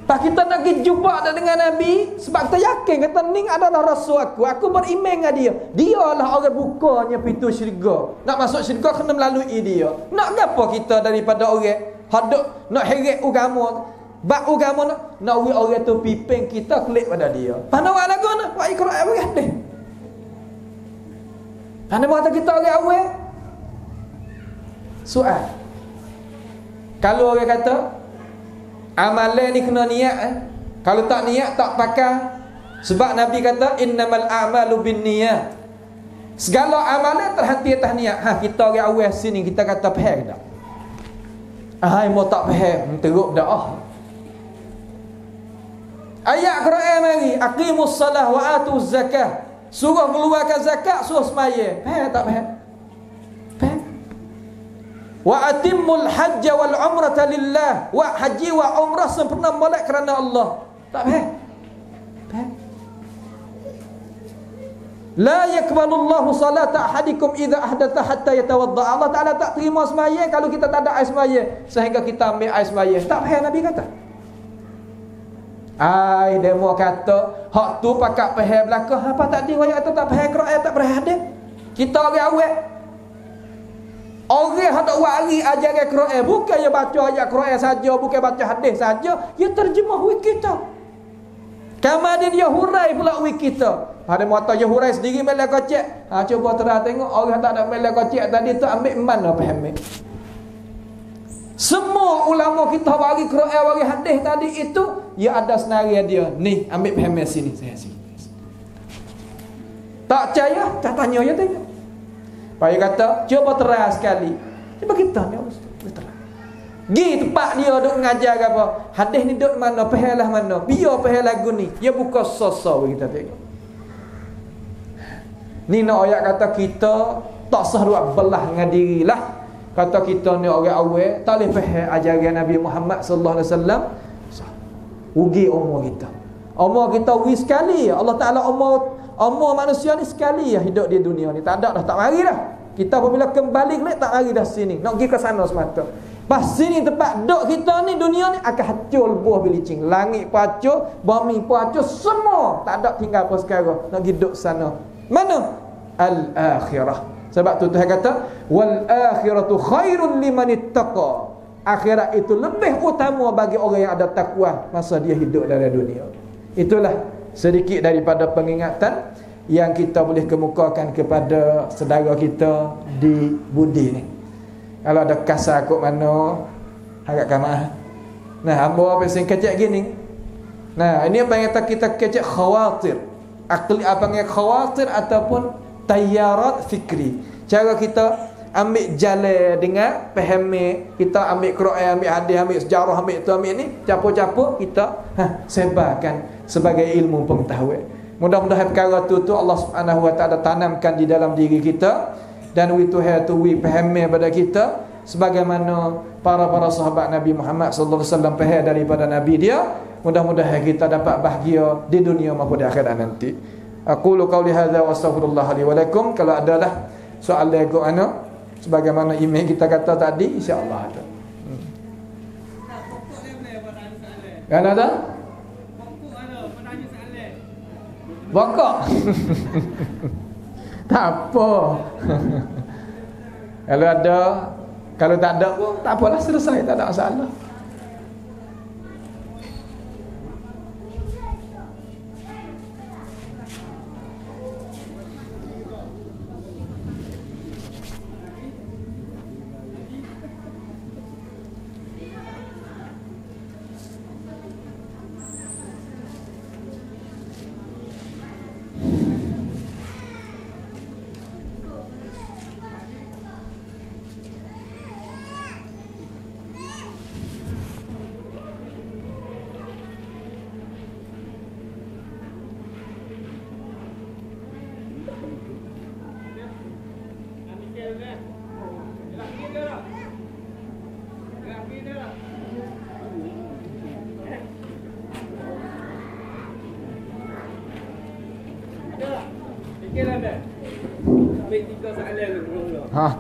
Pak kita nak pergi jumpa dengan Nabi sebab kita yakin kata ni adalah rasul aku beriman dengan dia. Dialah orang bukanya pintu syurga. Nak masuk syurga kena melalui dia. Nak apa kita daripada orang hadap nak heret agama, bab agama nak orang tu piping kita klik pada dia. Pandai buat lagu nak buat Quran berat deh. Anda kata kita orang awal. Soal. Kalau orang kata amalan ni kena niat kalau tak niat tak pakai. Sebab Nabi kata innamal a'malu binniyat. Segala amalan terhenti atas niat. Kita orang awal sini kita kata faham tak? Mau tak faham teruk dah. Ayat Quran mari aqimus salah wa atuz zakah. Suruh mengeluarkan zakat, suruh sembahyang. Faham tak faham? Faham? Wa atimmul hajj wal umrata lillah. Wa haji wa umrah sempurna molek kerana Allah. Tak faham? Faham? La yakbalullahu salata ahadikum idza ahdatha hatta yatawadda. Allah Taala tak terima sembahyang kalau kita tak ada air sembahyang sehingga kita ambil air sembahyang. Tak faham Nabi kata? Demo kata hak tu pakak faham belaka. Apa tak riwayat kata tak faham Quran tak faham hadis. Kita orang awal orang hendak wari ajaran Quran, bukan dia baca ayat Quran saja, bukan baca hadis saja, dia terjemah wiki kita. Kemudian dia hurai pula wiki kita. Ada mata dia hurai sendiri melek kocek. Cuba terang tengok orang tak ada melek kocek tadi tu ambil mana faham. Semua ulama kita bagi Quran, bagi hadis tadi itu dia ada senarai dia. Ni ambil faham sini saya sini. Tak percaya, tak tanya je tengok. Payah kata, cuba terang sekali. Cuba kita ni terang. Gi tempat dia duk mengajar apa? Hadis ni duk mana? Pahalah mana? Biar pahal lagu ni. Dia buka sosok kita tengok. Ni nak ayat kata kita tak sah buat belah dengan dirilah. Kata kita ni orang awal tak boleh faham ajaran Nabi Muhammad sallallahu alaihi wasallam. Rugi umur kita. Umur kita sekali. Allah Ta'ala umur manusia ni sekali ya hidup di dunia ni. Tak ada dah, tak mari dah. Kita apabila kembali ke tak mari dah sini. Nak pergi ke sana semata. Pas sini tempat duduk kita ni, dunia ni akan hancur buah bilicing. Langit pun hancur, bumi pun hancur, semua tak ada tinggal apa sekarang. Nak pergi duduk sana. Mana? Al-akhirah. Sebab tu Tuhan kata, wal akhiratu khairun liman ittaqa. Akhirat itu lebih utama bagi orang yang ada takwa masa dia hidup dalam dunia. Itulah sedikit daripada pengingatkan yang kita boleh kemukakan kepada saudara kita di budi ni. Kalau ada kasar kot mana, harapkan maaf. Nah, hamba pasal kecek gini. Nah, ini apa yang kita kecek khawatir. Akli apa yang khawatir ataupun tayarat fikri. Cara kita ambil jalan dengan fahami, kita ambil Quran, ambil hadis, ambil sejarah, ambil tu, ambil ni, capur-capur kita sebarkan sebagai ilmu pengetahuan. Mudah-mudahan perkara tu Allah Subhanahu wa taala tanamkan di dalam diri kita dan itu tu fahami pada kita sebagaimana para sahabat Nabi Muhammad sallallahu alaihi wasallam faham daripada nabi dia. Mudah-mudahan kita dapat bahagia di dunia maupun di akhirat nanti. Aqulu qauli hadza wa astaghfirullah li wa lakum. Kalau adalah soal lego ana sebagaimana email kita kata tadi, insya-Allah ada. Kan ada? Bokok. Tak apa. Kalau ada, kalau tak ada pun tak apalah, selesai, tak ada masalah.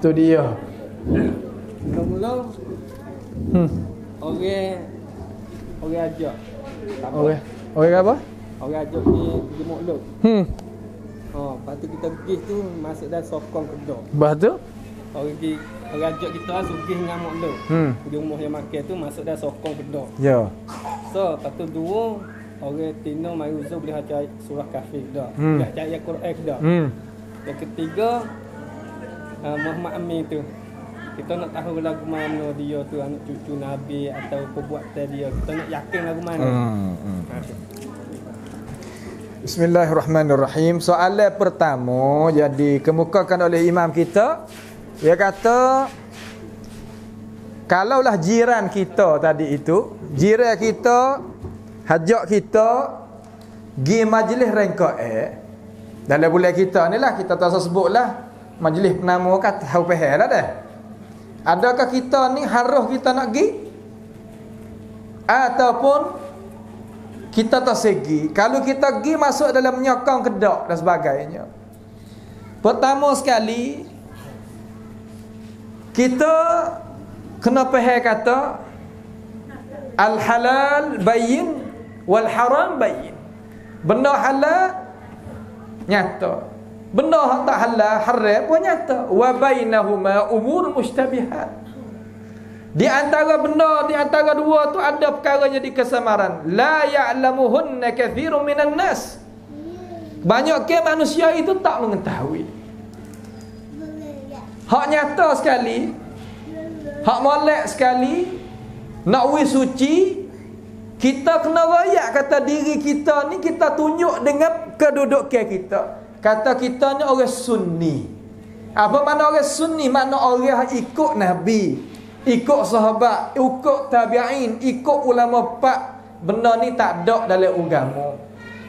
Tu dia. Mula-mula orang ajak. Orang apa? Orang ajak pergi mukluk. Lepas tu kita pergi tu masuk dah sokong kedok. Lepas tu orang ajak kita sugih dengan mukluk. Di rumah yang makan tu masuk dah sokong kedok. Ya. So, lepas tu dua orang Tino mai uzur boleh baca surah kafir dah. Boleh baca ayat Quran dah. Yang ketiga Muhammad Amin tu, kita nak tahu lagu mana dia tu, anak cucu Nabi atau perbuatan dia, kita nak yakin lagu mana. Bismillahirrahmanirrahim. Soalan pertama yang dikemukakan oleh imam kita, dia kata kalaulah jiran kita tadi itu, jiran kita hajak kita pergi majlis rengkaat dalam bulan kita ni lah, kita tak usah sebutlah majlis penama kat tahu faham lah dah. Adakah kita ni harus kita nak pergi ataupun kita tak segi? Kalau kita pergi masuk dalam menyokong kedok dan sebagainya. Pertama sekali kita kena faham kata al halal bayyin wal haram bayyin. Benda halal nyata, benda tak halal haram pun nyata. Wa bainahuma umur mushtabihat. Di antara benda, di antara dua tu ada perkara jadi kesamaran. La ya'lamuhunna katsirun minan nas. Banyak ke manusia itu tak mengetahui. Hak nyata sekali, hak molek sekali, nak wi suci, kita kena rayak kata diri kita ni, kita tunjuk dengan kedudukan kita. Kata kita ni orang sunni. Apa makna orang sunni? Makna orang ikut Nabi, ikut sahabat, ikut tabi'in, ikut ulama pak. Benda ni tak ada dalam agama.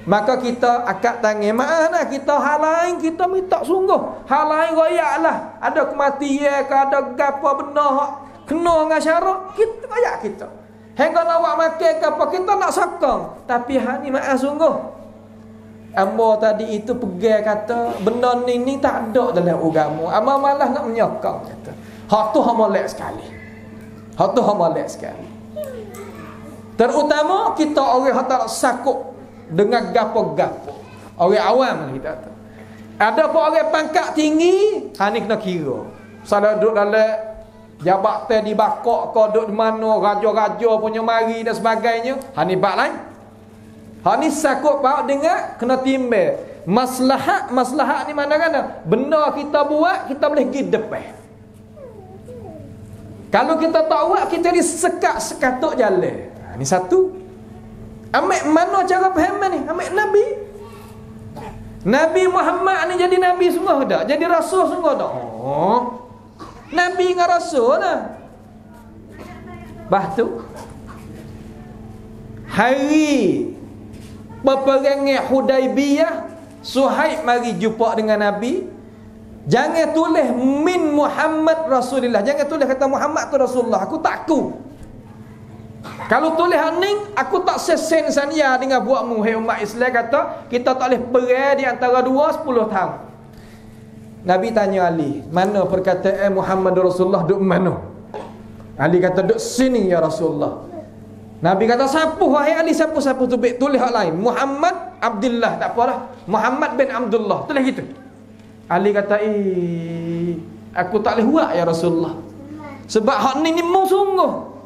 Maka kita akad tangan, maaf lah, kita hal lain kita minta sungguh, hal lain rayak lah. Ada kematian ke, ada apa benda hak kena dengan syarak, kita rayak kita. Hingga nak awak makan ke apa, kita nak sokong. Tapi hak ni maaf sungguh. Ambo tadi itu pegang kata benda ni tak ada dalam agama. Ambo malah nak menyokong kata. Hak tu hak molek sekali. Hak tu hak molek sekali. Terutama kita orang hak tak sakut dengan gapo-gapo. Orang awam kita kata. Ada pun orang pangkat tinggi, hak ni kena kira. Sada duduk dalam jabatan di bakok ke duduk di mana, raja-raja punya mari dan sebagainya, hak ni bak lain. Hak ni sakut bawa dengar kena timbang. Maslahat ni mana-mana. Benda kita buat, kita boleh pergi depan. Kalau kita tak buat, kita disekat-sekatuk jalan. Ni satu. Ambil mana cara faham ni? Ambil Nabi. Nabi Muhammad ni jadi Nabi semua dah. Jadi Rasul semua dah. Oh. Nabi dengan Rasul dah. Lepas tu hari peperangan Hudaibiyah, Suhaib mari jumpa dengan Nabi. Jangan tulis min Muhammad Rasulullah. Jangan tulis kata Muhammad tu Rasulullah. Aku tak aku. Kalau tulis hening, aku tak sesen sania dengan buatmu, hai umat Islam, kata kita tak boleh perang di antara 10 tahun. Nabi tanya Ali, mana perkataan Muhammad Rasulullah duk mana? Ali kata duk sini ya Rasulullah. Nabi kata siapa wahai Ali, siapa tu tulis hak lain. Muhammad Abdullah, tak apalah. Muhammad bin Abdullah, tulis gitu. Ali kata aku tak boleh buat ya Rasulullah. Sebab hak ni mau sungguh.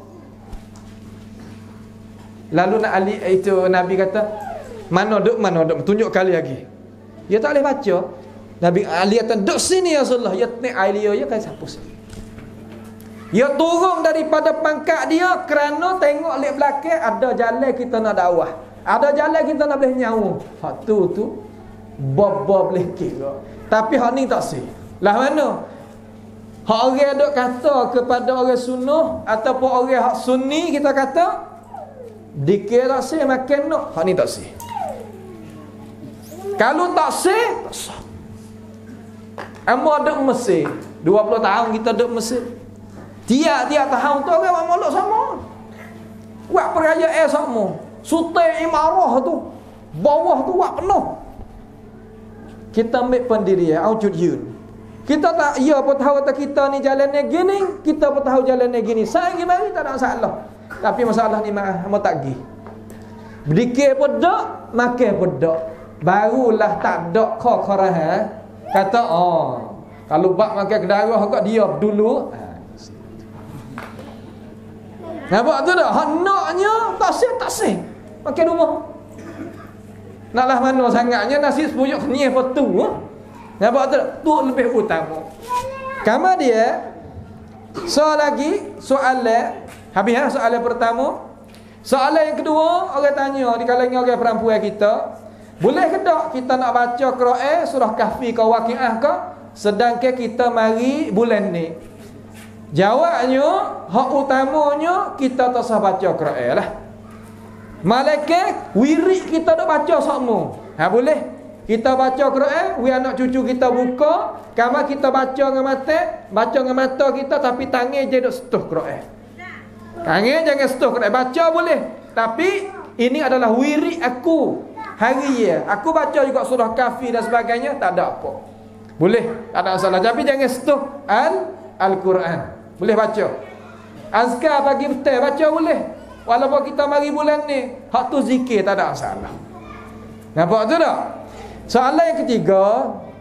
Lalu nak Ali itu Nabi kata, mana duk, tunjuk kali lagi. Dia tak boleh baca. Nabi Ali kata, duk sini ya Rasulullah. Ya tengok air dia ya kan sapus. Dia turun daripada pangkat dia kerana tengok lihat belakang ada jalan kita nak dakwah. Ada jalan kita nak boleh nyawa. Hak tu bob boleh kira. Tapi hak ni tak sih. Lah mana? Hak orang duk kata kepada orang sunnah ataupun orang hak sunni, kita kata dikira sih makan nak. Hak ni tak sih. Kalau tak sih, tak sah. Ambo duk Mesir 20 tahun kita duk Mesir. Tiap tahun tu orang molek sama. Buat perayaan sama. Sultan Imarah tu, bawah tu buat penuh. Kita ambil pendirian wujud yun. Kita tak apa tahu kata kita ni jalan ni gini, kita pun tahu jalan ni gini. Saya pergi mari tak ada masalah. Tapi masalah ni hang tak pergi. Berdikir pun dak, makan pun dak. Barulah tak dak kha. Kata kalau bab makan kedarah kau dia dulu. Nampak tu dah? Hendaknya tak sih. Makan rumah. Naklah mana sangatnya nasi sepuyuk ni apa tu? Nampak tu? Tu lebih utama. Kama dia soalan habis soalan pertama. Soalan yang kedua, orang tanya di kalangan orang perempuan kita, boleh ke tak kita nak baca Quran surah Kahfi ke Waqiah ke sedangkan kita mari bulan ni? Jawabnya, hak utamanya kita tak sah baca Quran lah. Malaikat wirid kita dak baca semua. Boleh. Kita baca Quran, anak cucu kita buka, kama kita baca dengan mata kita tapi tangan je duk setuh Quran. Tangan jangan setuh Quran, baca boleh. Tapi ini adalah wirid aku. Hari ya, aku baca juga surah Kahfi dan sebagainya, tak ada apa. Boleh, tak ada masalah. Tapi jangan setuh Al-Quran. Boleh baca. Azkar pagi petang baca boleh. Walaupun kita mari bulan ni, hak tu zikir tak ada masalah. Nampak tu tak? Soalan yang ketiga,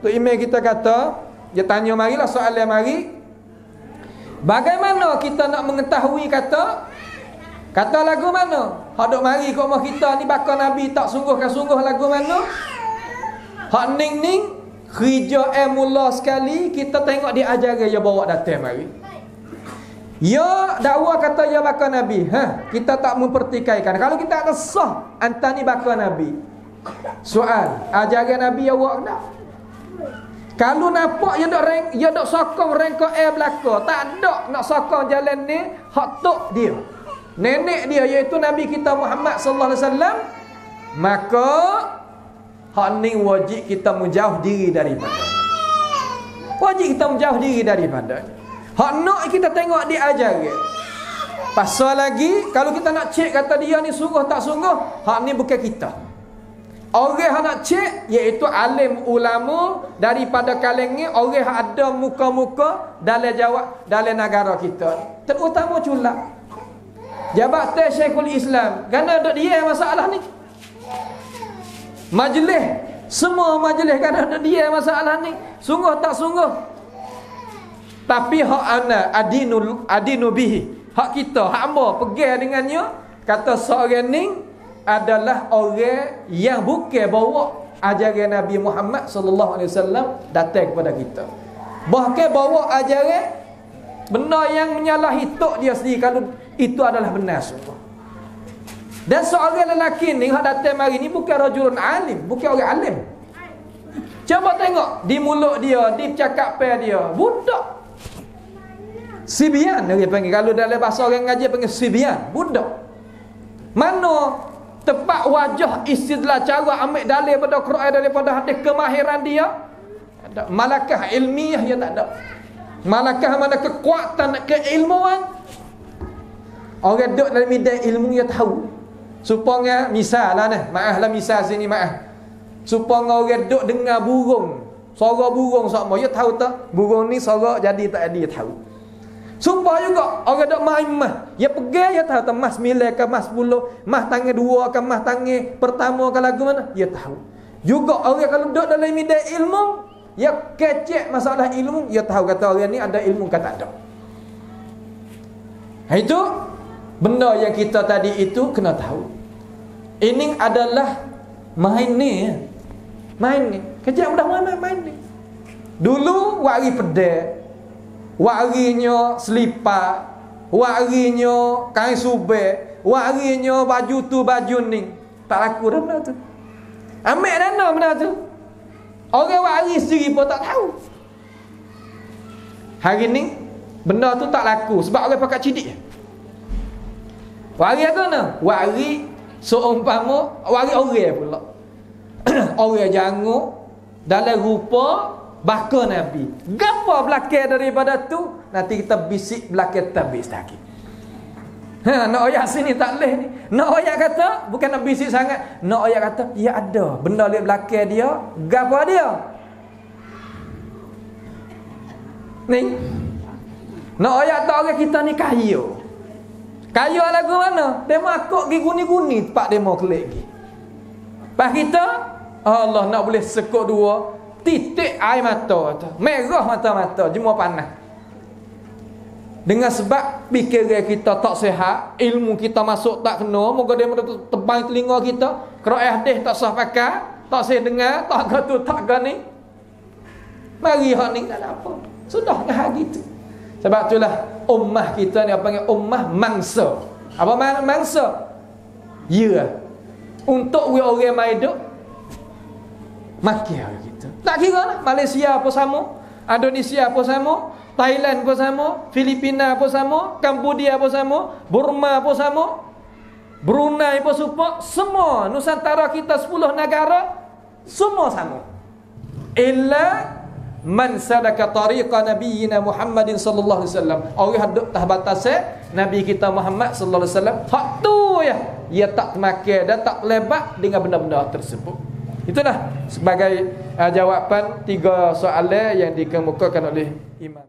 tu email kita kata, dia tanya marilah soalan mari. Bagaimana kita nak mengetahui kata lagu mana? Hak duk mari kat rumah kita ni bakal Nabi tak sungguh lagu mana? Hak ning kerja mula sekali kita tengok dia ajar dia bawa datang mari. Ya dakwa kata ya bakal Nabi. Kita tak mempertikaikan. Kalau kita ada sah antara ni bakal Nabi. Soal, ajaran Nabi awak dah. Kalau nampak dia dok sokong rengko belaka, tak ada nak sokong jalan ni, hak tok dia. Nenek dia iaitu Nabi kita Muhammad sallallahu alaihi wasallam, maka hak ni wajib kita menjauh diri daripada. Wajib kita menjauh diri daripada. Hak nak kita tengok dia ajar. Pasal lagi kalau kita nak cek kata dia ni sungguh tak sungguh, hak ni bukan kita. Orang yang nak cek iaitu alim ulama daripada kalangan orang yang ada muka-muka dalam jawab dalam negara kita, terutama culak. Jabatan Syekhul Islam kerana ada dia masalah ni. Majlis, semua majlis kerana ada dia masalah ni. Sungguh tak sungguh. Tapi hak ana adinu bihi, hak kita, hak hamba pegang dengannya, kata seorang ni adalah orang yang bukan bawa ajaran Nabi Muhammad sallallahu alaihi wasallam datang kepada kita. Bahkan bawa ajaran benda yang menyalahi tok dia sendiri kalau itu adalah benar semua. Dan seorang lelaki ni hak datang mari ni bukan rajulun alim, bukan orang alim. Cuba tengok di mulut dia, di percakapan dia, budak. Sibian dia panggil, kalau dalam bahasa orang ngaji panggil sibian, budak. Mana tepat wajah istidlal cara ambil dalil pada Quran daripada hadis, kemahiran dia ada, malakah ilmiah dia tak ada. Malakah mana kekuatan keilmuan. Orang duduk dalam bidang ilmu dia tahu. Supaya misal lah nah, maaf lah misal sini maaf. Supaya orang duduk dengar burung, suara burung sama, dia tahu tak burung ni suara jadi tak jadi, dia tahu. Supaya juga orang duduk main mah, dia pegang dia tahu tak mas 9 ke mas 10, mas tangan 2 ke mas tangan pertama ke lagu mana, dia tahu. Juga orang kalau duduk dalam bidang ilmu, dia kecek masalah ilmu, dia tahu kata orang ni ada ilmu ke tak ada. Itu benda yang kita tadi itu kena tahu. Ini adalah main ni. Main ni. Kejap dah main ni. Dulu wari pedek, warinya selipar, warinya kain subek, warinya baju tu baju ni. Tak laku dah benda tu. Ambil dana benda tu. Orang wari sendiri pun tak tahu. Hari ni benda tu tak laku sebab orang pakai cidik. Wari apa mana? Wari seumpama wari orang pula. Orang janguk dalam rupa bakal Nabi. Gapo belakang daripada tu? Nanti kita bisik belakang tabis lagi. Nak ayat sini tak leh ni. Nak ayat kata bukan nak bisik sangat. Nak ayat kata ya ada benda di belakang dia. Gapo dia? Ni. Nak ayat tak orang kita ni kaya. Kaya lagu mana? Demo akok pergi guni-guni tempat demo kelik pergi. Pas kita Allah nak boleh sekut dua titik air mata tu. Merah mata-mata jemur panas. Dengan sebab fikiran kita tak sihat, ilmu kita masuk tak kena, moga dia tebang telinga kita, Quran hadis tak sah pakai, tak sah dengar, tak kata tak gani. Mari hak ni tak ada apa. Sudah dah gitu. Sebab itulah ummah kita ni apa panggil ummah mangsa. Apa mangsa? Ya. Untuk we orang mai duk makin gitu. Tak kira lah Malaysia apa sama, Indonesia apa sama, Thailand pun sama, Filipina pun sama, Cambodia pun sama, Burma pun sama, Brunei pun sama, semua Nusantara kita 10 negara semua sama. Illa man salaka tariqa nabiyyina Muhammadin sallallahu alaihi wasallam. Orang hadap tah batas Nabi kita Muhammad sallallahu alaihi wasallam. Hak tu ya, ia tak makan dan tak lebat dengan benda-benda tersebut. Itulah sebagai jawapan 3 soalan yang dikemukakan oleh Imam.